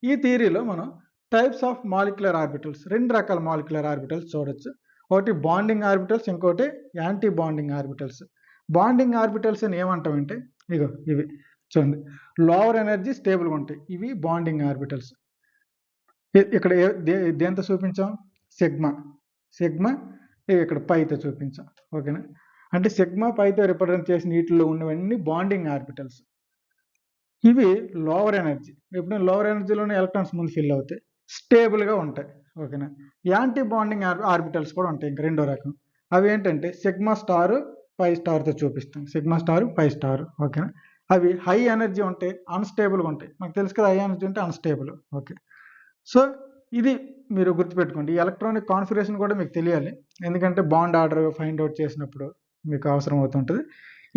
ఈ థియరీలో మనం టైప్స్ ఆఫ్ మాలిక్యులర్ ఆర్బిటల్స్, 2 రకాల మాలిక్యులర్ ఆర్బిటల్స్ చూడొచ్చు. ఒకటి బాండింగ్ ఆర్బిటల్స్, ఇంకోటి anti bonding orbitals. Bonding orbitals అని ఏమంటామంటే ఇవి చూడండి, లోవర్ ఎనర్జీ స్టేబుల్గా ఉంటాయి. ఇవి బాండింగ్ ఆర్బిటల్స్. ఇక్కడ దేంతో చూపించాం? సిగ్మా ఇక్కడ పైతో చూపించాం. ఓకేనా? అంటే సిగ్మా పైతో రిప్రజెంట్ చేసిన వీటిలో ఉన్నవన్నీ బాండింగ్ ఆర్బిటల్స్. ఇవి లోవర్ ఎనర్జీ. ఎప్పుడైనా లోవర్ ఎనర్జీలోనే ఎలక్ట్రాన్స్ ముందు ఫిల్ అవుతాయి, స్టేబుల్గా ఉంటాయి. ఓకేనా? యాంటీ బాండింగ్ ఆర్బిటల్స్ కూడా ఉంటాయి. ఇంకా రెండో రకం. అవి ఏంటంటే సిగ్మా స్టార్ పై స్టార్తో చూపిస్తాం. Sigma star pi star. ఓకేనా? అవి హై ఎనర్జీ ఉంటాయి, అన్స్టేబుల్గా ఉంటాయి. మనకు తెలుసు కదా, హై ఎనర్జీ ఉంటే అన్స్టేబుల్. ఓకే, సో ఇది మీరు గుర్తుపెట్టుకోండి. ఈ ఎలక్ట్రానిక్ కాన్ఫిగరేషన్ కూడా మీకు తెలియాలి, ఎందుకంటే బాండ్ ఆర్డర్ ఫైండ్ అవుట్ చేసినప్పుడు మీకు అవసరం అవుతుంటుంది.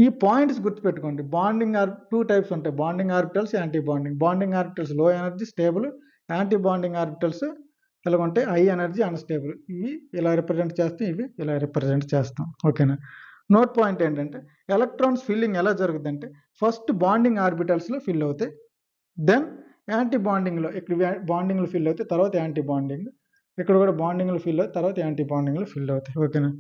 ఈ పాయింట్స్ గుర్తుపెట్టుకోండి. బాండింగ్ 2 టైప్స్ ఉంటాయి, bonding orbitals, anti bonding. Bonding orbitals low energy stable, anti bonding orbitals ఎలా ఉంటాయి? High energy unstable. ఇవి ఇలా రిప్రజెంట్ చేస్తాం, ఇవి ఇలా రిప్రజెంట్ చేస్తాం. ఓకేనా? నోట్ పాయింట్ ఏంటంటే ఎలక్ట్రాన్స్ ఫిల్లింగ్ ఎలా జరుగుతుందంటే ఫస్ట్ బాండింగ్ ఆర్బిటల్స్లో ఫిల్ అవుతాయి, దెన్ యాంటీ బాండింగ్లో, ఇక్కడ బాండింగ్లో ఫిల్ అవుతాయి, తర్వాత యాంటీ బాండింగ్, ఇక్కడ కూడా బాండింగ్లో ఫిల్ అవుతాయి, తర్వాత యాంటీ బాండింగ్లో ఫిల్ అవుతాయి. ఓకేనా?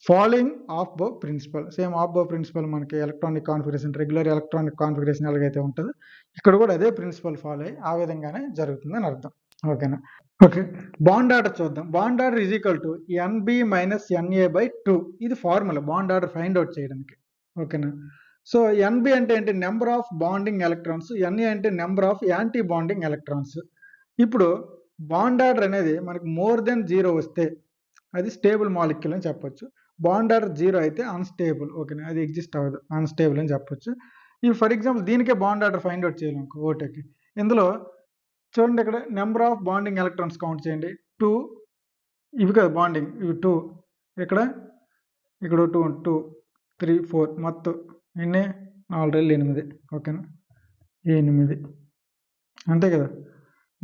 ఫాలోయింగ్ ఆఫ్ బో ప్రిన్సిపల్. సేమ్ ఆఫ్ బో ప్రిన్సిపల్ మనకి electronic configuration, regular electronic configuration ఎలాగైతే ఉంటుందో ఇక్కడ కూడా అదే ప్రిన్సిపల్ ఫాలో అయ్యి ఆ విధంగానే జరుగుతుందని అర్థం. ఓకేనా? ఓకే, బాండ్ ఆర్డర్ చూద్దాం. Bond order is equal to NB - NA/2. ఇది formula bond order find out చేయడానికి. ఓకేనా? సో NB అంటే ఏంటి? Number of bonding electrons, NA అంటే number of anti bonding electrons. ఇప్పుడు బాండ్ ఆర్డర్ అనేది మనకి మోర్ దెన్ 0 వస్తే అది స్టేబుల్ మాలిక్యూల్ అని చెప్పొచ్చు. బాండ్ ఆర్డర్ 0 అయితే అన్స్టేబుల్. ఓకేనా? అది ఎగ్జిస్ట్ అవ్వదు, అన్స్టేబుల్ అని చెప్పొచ్చు. ఇవి ఫర్ ఎగ్జాంపుల్ దీనికే బాండ్ ఆర్డర్ ఫైండ్ అవుట్ చేయాలి ఓటేకి. ఇందులో చూడండి, ఇక్కడ number of bonding electrons count చేయండి. 2 ఇవి కదా బాండింగ్, ఇవి 2, ఇక్కడ 2, 2, 3, 4, మొత్తం ఎన్ని? 4 8. ఓకేనా? 8 అంతే కదా.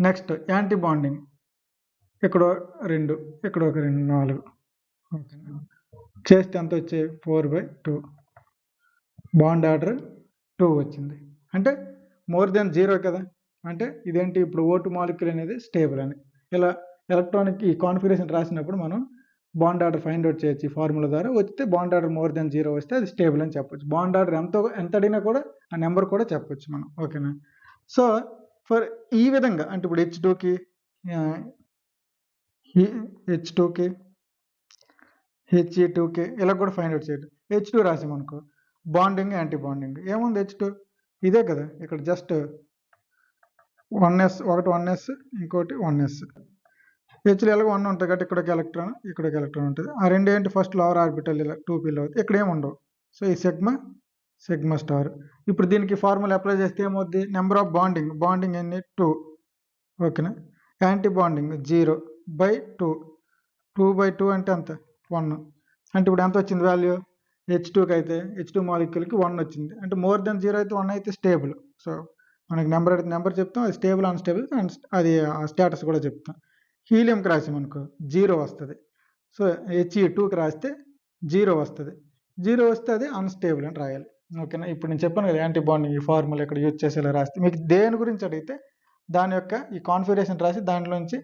నెక్స్ట్ యాంటీ బాండింగ్, ఇక్కడ 2, ఇక్కడ ఒక 2, 4. ఓకేనా? చేస్తే ఎంత వచ్చాయి? 4/2. బాండ్ ఆర్డర్ 2 వచ్చింది, అంటే మోర్ దెన్ 0 కదా. అంటే ఇదేంటి? ఇప్పుడు O2 మాలిక్యూల్ అనేది స్టేబుల్ అని. ఇలా ఎలక్ట్రానిక్ ఈ కాన్ఫిగరేషన్ రాసినప్పుడు మనం బాండ్ ఆర్డర్ ఫైండ్ అవుట్ చేయొచ్చు ఈ ఫార్ములా ద్వారా. వస్తే బాండ్ ఆర్డర్ మోర్ దెన్ 0 వస్తే అది స్టేబుల్ అని చెప్పొచ్చు. బాండ్ ఆర్డర్ ఎంత అడిగినా కూడా ఆ నెంబర్ కూడా చెప్పొచ్చు మనం. ఓకేనా? సో ఫర్ ఈ విధంగా అంటే ఇప్పుడు H2కి He2కి ఇలా కూడా ఫైండ్ అవుట్ చేయొచ్చు. H2 రాసామనుకో, బాండింగ్ యాంటీ బాండింగ్ ఏముంది? H2 ఇదే కదా. ఇక్కడ జస్ట్ 1s, ఒకటి 1s, ఇంకోటి 1s. హెచ్లో ఎలాగో 1 ఉంటుంది కాబట్టి ఇక్కడ ఒక ఎలక్ట్రాన్ ఉంటుంది. ఆ రెండు ఏంటి? ఫస్ట్ లోవర్ ఆర్బిటల్ ఇలా 2 ఫిల్ అవుతుంది, ఇక్కడ ఏమి ఉండవు. సో ఈ సిగ్మా స్టార్. ఇప్పుడు దీనికి ఫార్ములా అప్లై చేస్తే ఏమవుద్ది? నెంబర్ ఆఫ్ బాండింగ్ ఎన్ని? 2. ఓకేనా? Anti bonding 0/2. 2/2 అంటే ఎంత? 1. అంటే ఇప్పుడు ఎంత వచ్చింది వాల్యూ? H2కి అయితే H2 మాలిక్యూల్కి 1 వచ్చింది. అంటే మోర్ దెన్ 0 అయితే 1 అయితే స్టేబుల్. సో మనకి నెంబర్ చెప్తాం, అది స్టేబుల్ అన్స్టేబుల్, అది స్టేటస్ కూడా చెప్తాం. హీలియంకి రాసామనుకో 0 వస్తుంది. సో He2కి రాస్తే 0 వస్తుంది. 0 వస్తే అది అన్‌స్టేబుల్ అని రాయాలి. ఓకేనా? ఇప్పుడు నేను చెప్పాను కదా యాంటీ బాండింగ్ ఈ ఫార్ములా ఇక్కడ యూజ్ చేసి ఇలా రాస్తే మీకు దేని గురించి అడిగితే దాని యొక్క ఈ కాన్ఫిగరేషన్ రాసి దాంట్లోంచి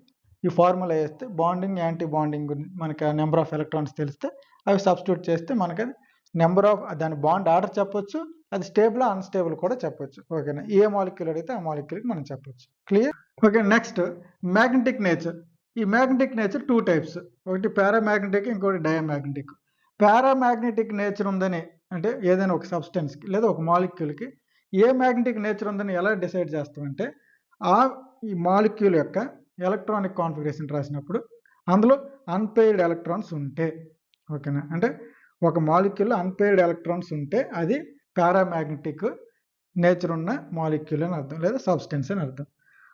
ఈ ఫార్ములా వేస్తే బాండింగ్, యాంటీ బాండింగ్ గురించి మనకి నెంబర్ ఆఫ్ ఎలక్ట్రాన్స్ తెలిస్తే అవి సబ్స్టిట్యూట్ చేస్తే మనకి నెంబర్ ఆఫ్ దాని బాండ్ ఆర్డర్ చెప్పొచ్చు. అది స్టేబుల్, అన్‌స్టేబుల్ కూడా చెప్పొచ్చు. ఓకేనా? ఏ మాలిక్యూల్ అడిగితే ఆ మాలిక్యూల్‌కి మనం చెప్పొచ్చు. Clear? Okay. Next magnetic nature. ఈ మ్యాగ్నెటిక్ నేచర్ 2 టైప్స్. ఒకటి పారామాగ్నెటిక్, ఇంకోటి డయామాగ్నెటిక్. పారామాగ్నెటిక్ నేచర్ ఉందని అంటే ఏదైనా ఒక సబ్స్టెన్స్‌కి లేదా ఒక మాలిక్యూల్‌కి ఏ మ్యాగ్నెటిక్ నేచర్ ఉందని ఎలా డిసైడ్ చేస్తామంటే ఈ మాలిక్యూల్ యొక్క ఎలక్ట్రానిక్ కాన్ఫిగరేషన్ రాసినప్పుడు అందులో అన్‌పెయిర్డ్ ఎలక్ట్రాన్స్ ఉంటే, ఓకేనా? అంటే ఒక మాలిక్యూల్లో అన్‌పెయిర్డ్ ఎలక్ట్రాన్స్ ఉంటే అది పారామాగ్నెటిక్ నేచర్ ఉన్న మాలిక్యూల్ అని అర్థం, లేదా సబ్స్టెన్స్ అని అర్థం.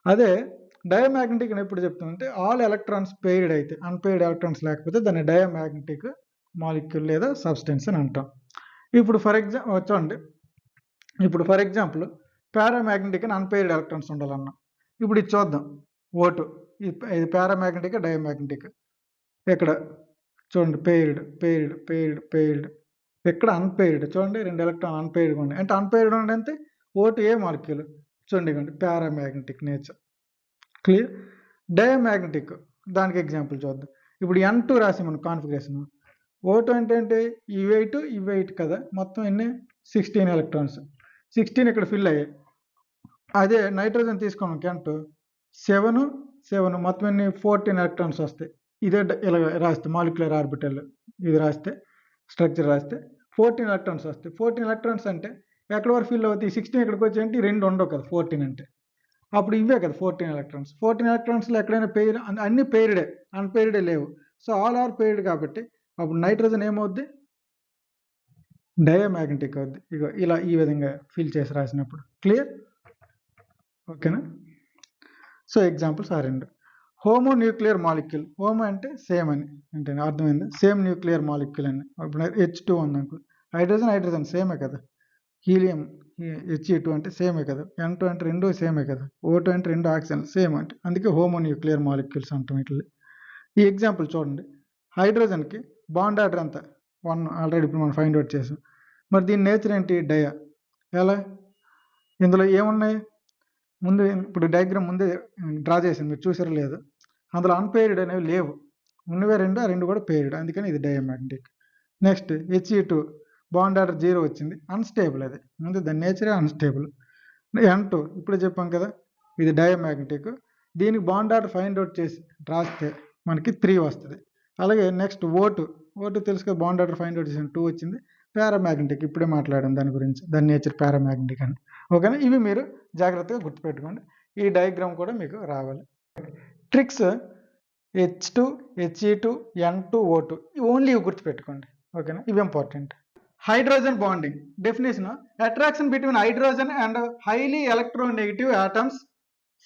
అదే డయామాగ్నెటిక్ అని ఎప్పుడు చెప్తామంటే ఆల్ ఎలక్ట్రాన్స్ పెయిర్డ్ అయితే, అన్‌పెయిర్డ్ ఎలక్ట్రాన్స్ లేకపోతే దాన్ని డయామాగ్నెటిక్ మాలిక్యూల్ లేదా సబ్స్టెన్స్ అని అంటాం. ఇప్పుడు ఫర్ ఎగ్జాంపుల్ పారామాగ్నెటిక్ అని అన్‌పెయిర్డ్ ఎలక్ట్రాన్స్ ఉండాలన్నాం. ఇప్పుడు ఇది చూద్దాం. O2 ఇది పారామాగ్నెటిక్, డయామాగ్నెటిక్. ఇక్కడ చూడండి పెయిర్డ్. ఇక్కడ అన్‌పెయిర్డ్. చూడండి 2 ఎలక్ట్రాన్ అన్‌పెయిర్డ్‌గా ఉన్నాయి. అంటే అన్‌పెయిర్డ్ అంటే O2 ఏ మాలిక్యూల్? చూడండి ఇగోండి పారామాగ్నెటిక్ నేచర్. క్లియర్? డయామాగ్నెటిక్ దానికి ఎగ్జాంపుల్ చూద్దాం. ఇప్పుడు N2 రాసి మన కాన్ఫిగరేషన్. O2 అంటే ఏంటి? ఈ వెయిట్ కదా, మొత్తం ఎన్ని 16 ఎలక్ట్రాన్స్. 16 ఇక్కడ ఫిల్ అయ్యాయి. అదే నైట్రోజన్ తీసుకోండి N2 7 మొత్తం ఎన్ని 14 ఎలక్ట్రాన్స్ వస్తాయి. ఇదే ఇలా రాస్తే మాలిక్యులర్ ఆర్బిటల్ ఇది రాస్తే స్ట్రక్చర్ రాస్తే 14 ఎలక్ట్రాన్స్ వస్తాయి. 14 ఎలక్ట్రాన్స్ అంటే ఎక్కడ వరకు ఫిల్ అవుతాయి? 16 ఇక్కడికి వచ్చి ఏంటి 2 ఉండవు కదా 14 అంటే. అప్పుడు ఇవే కదా 14 ఎలక్ట్రాన్స్. 14 ఎలక్ట్రాన్స్లో ఎక్కడైనా పెయిర్ అన్ని పెయిర్డే, అన్పెయిర్డే లేవు. సో ఆల్ ఆర్ పెయిర్డ్ కాబట్టి అప్పుడు నైట్రోజన్ ఏమవుద్ది? డయామాగ్నెటిక్ అవుద్ది. ఇగో ఇలా ఈ విధంగా ఫిల్ చేసి రాసినప్పుడు. క్లియర్? ఓకేనా? సో ఎగ్జాంపుల్స్ ఆ 2. Homo nuclear molecule. హోమో అంటే సేమ్ అని అంటే అర్థమైంది. సేమ్ న్యూక్లియర్ మాలిక్యూల్ అని. ఇప్పుడు H2 ఉందనుకో, హైడ్రోజన్ సేమే కదా. హీలియం He2 అంటే సేమే కదా. N2 అంటే 2 సేమే కదా. O2 అంటే 2 ఆక్సిజన్ సేమ్ అంటే అందుకే హోమో న్యూక్లియర్ మాలిక్యూల్స్ అంటాం వీటిని. ఈ ఎగ్జాంపుల్ చూడండి. హైడ్రోజన్కి బాండ్ ఆర్డర్ ఎంత? 1 ఆల్రెడీ ఇప్పుడు మనం ఫైండ్ అవుట్ చేసాం. మరి దీని నేచర్ ఏంటి? డయా. ఎలా? ఇందులో ఏమున్నాయి? ముందు ఇప్పుడు డయాగ్రామ్ ముందే డ్రా చేసాను, మీరు చూసారో లేదు. అందులో అన్పెయిర్డ్ అనేవి లేవు, ఉన్నవే 2, ఆ 2 కూడా పెయిర్డ్, అందుకని ఇది diamagnetic. Next He2 bond order 0 వచ్చింది, అన్స్టేబుల్. అది ముందు దాని నేచరే అన్స్టేబుల్. N2 ఇప్పుడే చెప్పాం కదా, ఇది డయామాగ్నెటిక్. దీనికి బాండ్ ఆర్డర్ ఫైండ్ అవుట్ చేసి రాస్తే మనకి 3 వస్తుంది. అలాగే నెక్స్ట్ O2 తెలుసు కదా, బాండ్ ఆర్డర్ ఫైండ్ అవుట్ చేసిన 2 వచ్చింది. పారామాగ్నెటిక్ ఇప్పుడే మాట్లాడాం దాని గురించి, దాని నేచర్ పారామాగ్నెటిక్ అని. ఓకేనా? ఇవి మీరు జాగ్రత్తగా గుర్తుపెట్టుకోండి. ఈ డయాగ్రామ్ కూడా మీకు రావాలి. Tricks H2, He2, N2, O2 only ఇవి గుర్తుపెట్టుకోండి. ఓకేనా? ఇవి important. Hydrogen bonding definition: attraction between hydrogen and highly electronegative atoms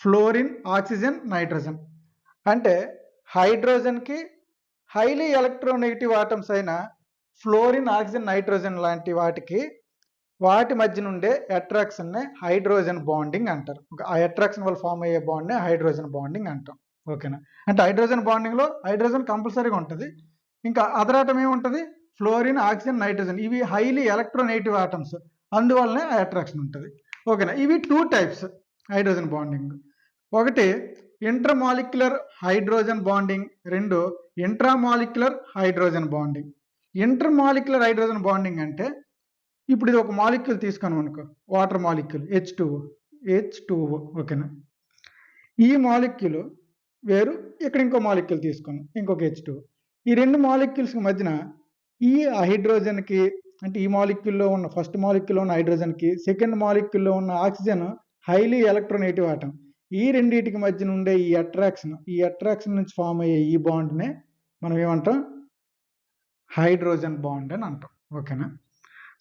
fluorine, oxygen, nitrogen. అంటే హైడ్రోజన్కి హైలీ ఎలక్ట్రోనెగటివ్ ఆటమ్స్ అయిన ఫ్లోరిన్, ఆక్సిజన్, నైట్రోజన్ లాంటి వాటి మధ్య నుండే అట్రాక్షన్నే హైడ్రోజన్ బాండింగ్ అంటారు. ఆ అట్రాక్షన్ వల్ల ఫామ్ అయ్యే బాండ్నే హైడ్రోజన్ బాండింగ్ అంటాం. ఓకేనా? అంటే హైడ్రోజన్ బాండింగ్లో హైడ్రోజన్ కంపల్సరీగా ఉంటుంది. ఇంకా అదర్ ఆటం ఏముంటుంది? Fluorine, oxygen, nitrogen. ఇవి హైలీ ఎలక్ట్రోనెగటివ్ ఆటమ్స్, అందువల్లనే ఆ అట్రాక్షన్ ఉంటుంది. ఓకేనా? ఇవి 2 టైప్స్ హైడ్రోజన్ బాండింగ్. ఒకటి intermolecular hydrogen bonding, 2 intramolecular hydrogen bonding. Intermolecular hydrogen bonding అంటే ఇప్పుడు ఇది ఒక మాలిక్యూల్ తీసుకున్నాం అనుకో, వాటర్ మాలిక్యూల్ H2O. ఓకేనా? ఈ మాలిక్యూల్ వేరు, ఇక్కడ ఇంకో మాలిక్యూల్ తీసుకున్నాం, ఇంకొక H2O. ఈ 2 మాలిక్యూల్స్ మధ్యన ఈ హైడ్రోజన్కి అంటే ఈ మాలిక్యూల్లో ఉన్న ఫస్ట్ మాలిక్యూల్లో ఉన్న హైడ్రోజన్కి సెకండ్ మాలిక్యూల్లో ఉన్న ఆక్సిజన్ హైలీ ఎలక్ట్రోనెగటివ్ ఆటం. ఈ రెండింటికి మధ్య ఉండే ఈ అట్రాక్షన్ నుంచి ఫామ్ అయ్యే ఈ బాండ్నే మనం ఏమంటాం? హైడ్రోజన్ బాండ్ అని అంటాం. ఓకేనా?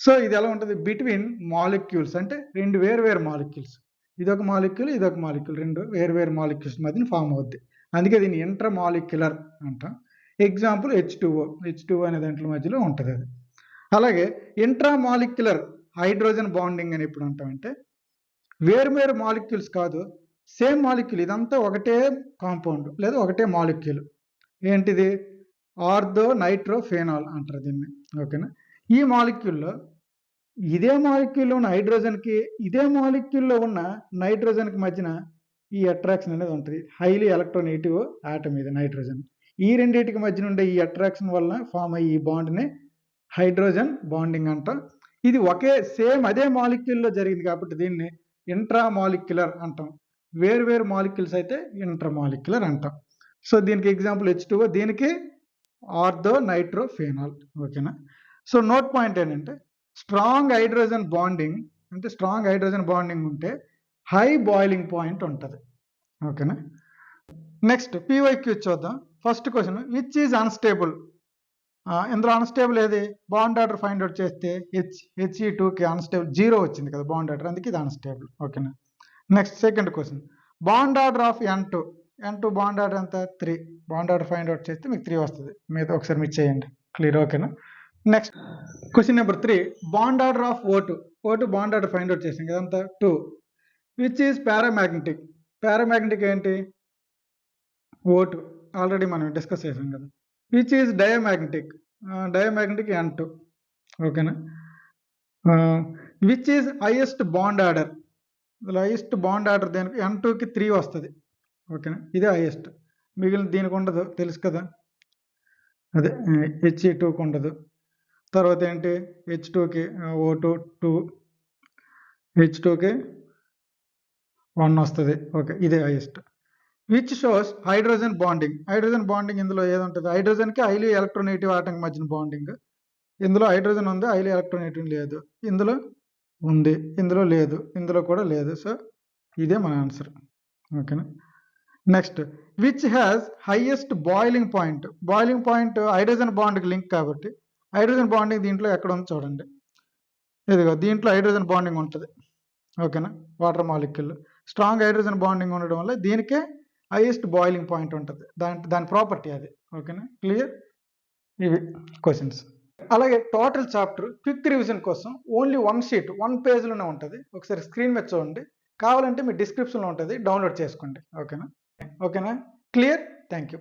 సో ఇది ఎలా ఉంటుంది? బిట్వీన్ మాలిక్యూల్స్ అంటే 2 వేరు మాలిక్యూల్స్, ఇదొక మాలిక్యూల్, 2 వేరు మాలిక్యూల్స్ మధ్యన ఫామ్ అవుద్ది. అందుకే దీన్ని ఇంటర్మాలిక్యులర్ అంటాం. ఎగ్జాంపుల్ H2O అనే దాంట్లో మధ్యలో ఉంటుంది అది. అలాగే ఇంట్రామాలిక్యులర్ హైడ్రోజన్ బాండింగ్ అని ఎప్పుడు అంటామంటే వేరు మాలిక్యూల్స్ కాదు, సేమ్ మాలిక్యూల్, ఇదంతా ఒకటే కాంపౌండ్ లేదా ఒకటే మాలిక్యూల్. ఏంటిది? ఆర్థో నైట్రోఫెనాల్ అంటారు దీన్ని. ఓకేనా? ఈ మాలిక్యూల్లో ఇదే మాలిక్యూల్లో ఉన్న హైడ్రోజన్కి ఇదే మాలిక్యూల్లో ఉన్న నైట్రోజన్కి మధ్యన ఈ అట్రాక్షన్ అనేది ఉంటుంది. హైలీ ఎలక్ట్రోనెగటివ్ ఆటమ్ ఇది నైట్రోజన్. ఈ రెండింటికి మధ్యన ఉండే ఈ అట్రాక్షన్ వల్ల ఫామ్ అయ్యి ఈ బాండ్ని హైడ్రోజన్ బాండింగ్ అంటాం. ఇది ఒకే సేమ్ అదే మాలిక్యూల్లో జరిగింది కాబట్టి దీన్ని ఇంట్రామాలిక్యులర్ అంటాం. వేరు వేరు మాలిక్యూల్స్ అయితే ఇంట్రామాలిక్యులర్ అంటాం. సో దీనికి ఎగ్జాంపుల్ H2O, దీనికి ఆర్థో నైట్రోఫెనాల్. ఓకేనా? సో నోట్ పాయింట్ ఏంటంటే స్ట్రాంగ్ హైడ్రోజన్ బాండింగ్ అంటే స్ట్రాంగ్ హైడ్రోజన్ బాండింగ్ ఉంటే హై బాయిలింగ్ పాయింట్ ఉంటుంది. ఓకేనా? నెక్స్ట్ PYQ చూద్దాం. First question, which is unstable? ఇందులో అన్స్టేబుల్ ఏది? బాండ్ ఆర్డర్ ఫైండ్ అవుట్ చేస్తే He2కి అన్స్టేబుల్ 0 వచ్చింది కదా బాండ్ ఆర్డర్, అందుకే ఇది అన్స్టేబుల్. ఓకేనా? Next second question, bond order of N2 bond order ఎంత? 3. బాండ్ ఆర్డర్ ఫైండ్ అవుట్ చేస్తే మీకు 3 వస్తుంది. మీద ఒకసారి మీరు చేయండి. క్లియర్? ఓకేనా? Next question number 3, bond order of O2 bond order find out చేసాం కదా, 2. Which is paramagnetic? పారామాగ్నెటిక్ ఏంటి? O2 ఆల్రెడీ మనం డిస్కస్ చేసాం కదా. Which is diamagnetic? Diamagnetic N2. ఓకేనా? Which is highest bond order? Highest bond order దేనికి? N2కి 3 వస్తుంది. ఓకేనా? ఇదే హైయెస్ట్. మిగిలిన దీనికి ఉండదు, తెలుసు కదా. అదే He2కి ఉండదు. తర్వాత ఏంటి? H2కి O2 2, H2కి 1 వస్తుంది. ఓకే, ఇదే highest. Which shows hydrogen bonding? Hydrogen bonding ఇందులో ఏది ఉంటుంది? హైడ్రోజన్కి హైలీ ఎలక్ట్రోనెగటివ్ ఆటంకి మధ్యన బాండింగ్. ఇందులో హైడ్రోజన్ ఉంది, హైలీ ఎలక్ట్రోనెగటివ్ లేదు. ఇందులో ఉంది, ఇందులో లేదు, ఇందులో కూడా లేదు. సో ఇదే మన ఆన్సర్. ఓకేనా? Next, which has highest boiling point? Boiling point hydrogen బాండ్కి లింక్ కాబట్టి హైడ్రోజన్ బాండింగ్ దీంట్లో ఎక్కడ ఉంది చూడండి. ఇదిగో దీంట్లో హైడ్రోజన్ బాండింగ్ ఉంటుంది. ఓకేనా? Water molecule strong hydrogen bonding ఉండడం వల్ల దీనికే హైయెస్ట్ బాయిలింగ్ పాయింట్ ఉంటుంది. దాని ప్రాపర్టీ అది. ఓకేనా? క్లియర్? ఇవి క్వశ్చన్స్. అలాగే టోటల్ చాప్టర్ క్విక్ రివిజన్ కోసం ఓన్లీ 1 షీట్ 1 పేజ్లోనే ఉంటుంది. ఒకసారి స్క్రీన్ మీద చూడండి. కావాలంటే మీ డిస్క్రిప్షన్లో ఉంటుంది, డౌన్లోడ్ చేసుకోండి. ఓకేనా? క్లియర్? Thank you.